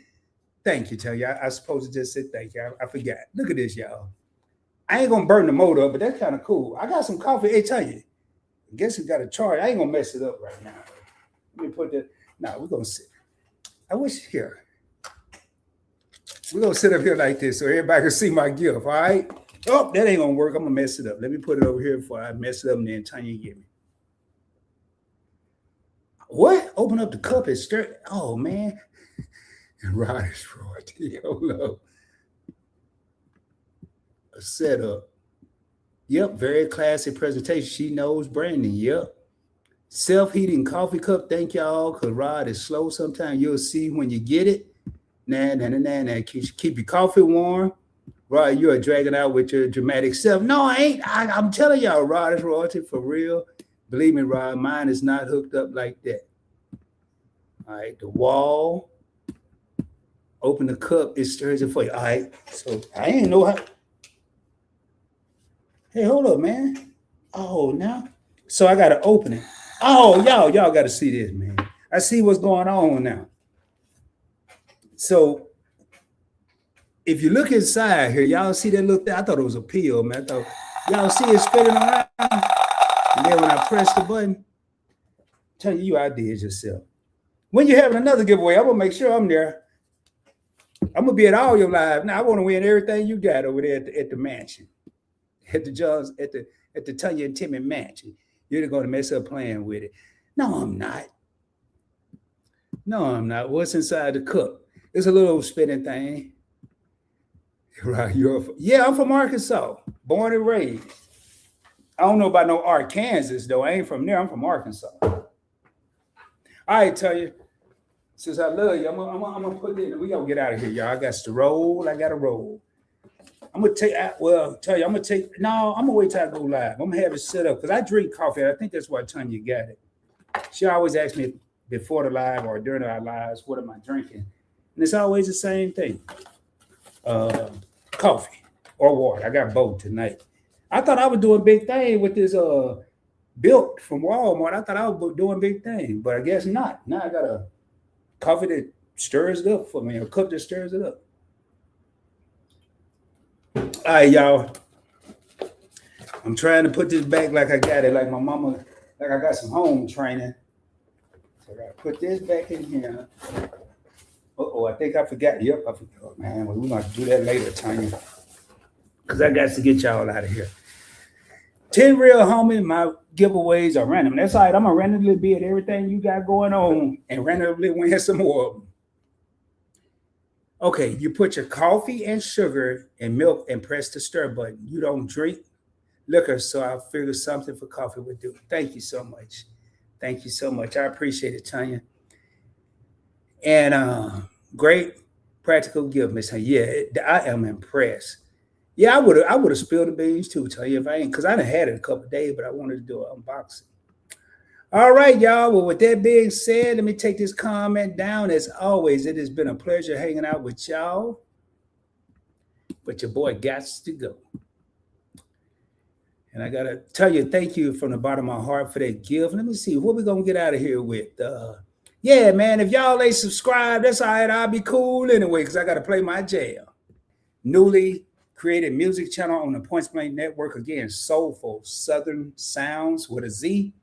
thank you. Tell you, I supposed to just say thank you. I forgot. Look at this, y'all. I ain't gonna burn the motor up, but that's kind of cool. I got some coffee. Hey, tell you, I guess we got a charge. I ain't gonna mess it up right now. Let me put that. No, we're gonna sit. I wish here. We're gonna sit up here like this so everybody can see my gift. All right. Oh, that ain't gonna work. I'm gonna mess it up. Let me put it over here before I mess it up and then Tanya give me. What? Open up the cup and stir. Oh man. Rod is royalty. Hold up. A setup. Yep, very classy presentation. She knows branding. Yep. Self-heating coffee cup. Thank y'all, because Rod is slow sometimes. You'll see when you get it. Nah. Keep your coffee warm. Rod, you are dragging out with your dramatic self. No, I ain't. I'm telling y'all, Rod is royalty for real. Believe me, Rod, mine is not hooked up like that. All right, the wall. Open the cup, it stirs it for you. All right, so I ain't know how. Hey, hold up, man. Oh, now. So I got to open it. Oh, y'all got to see this, man. I see what's going on now. So if you look inside here, y'all see that little thing? I thought it was a pill, man. I thought y'all see it spinning around. And then when I press the button, tell you outdid yourself. When you're having another giveaway, I'm gonna make sure I'm there. I'm gonna be at all your live. Now I want to win everything you got over there at the mansion, at the Johns, at the Tanya and Timmy mansion. You're going to mess up playing with it. No, I'm not. What's inside the cup? It's a little spinning thing. Right, I'm from Arkansas, born and raised. I don't know about no Arkansas though. I ain't from there. I'm from Arkansas. All right, tell you. Since I love you, I'm gonna put it in. We gonna get out of here, y'all. I got to roll. I gotta roll. I'm gonna take. Well, tell you, I'm gonna take. No, I'm gonna wait till I go live. I'm gonna have it set up because I drink coffee. I think that's why Tanya got it. She always asks me before the live or during our lives, what am I drinking? And it's always the same thing. Coffee or water. I got both tonight. I thought I was doing big thing with this built from Walmart. I thought I was doing big thing, but I guess not. Now I got a coffee that stirs it up for me, a cup that stirs it up. All right, y'all. I'm trying to put this back like I got it, like my mama, like I got some home training. So I gotta put this back in here. I think I forgot. Yep, I forgot. Oh, man, we're going to do that later, Tanya. Because I got to get y'all out of here. 10 real homie, my giveaways are random. That's all right. I'm going to randomly be at everything you got going on and randomly win some more of them. Okay, you put your coffee and sugar and milk and press the stir button. You don't drink liquor, so I figured something for coffee would do. Thank you so much. Thank you so much. I appreciate it, Tanya. And great practical gift, Miss. Yeah, I am impressed. Yeah, I would have spilled the beans too, tell you if I ain't, because I done had it a couple of days, but I wanted to do an unboxing. All right, y'all. Well, with that being said, let me take this comment down. As always, it has been a pleasure hanging out with y'all. but your boy got to go. And I gotta tell you, thank you from the bottom of my heart for that gift. Let me see what we're gonna get out of here with. Yeah, man, if y'all ain't subscribed, that's all right. I'll be cool anyway, because I gotta play my jam. Newly created music channel on the Points Blank Network. Again, Soulful Southern Sounds with a Z.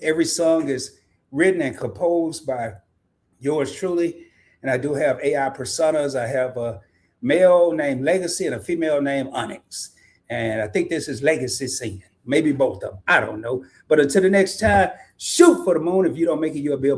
Every song is written and composed by yours truly. And I do have AI personas. I have a male named Legacy and a female named Onyx. And I think this is Legacy singing. Maybe both of them. I don't know. But until the next time, shoot for the moon. If you don't make it, you'll be a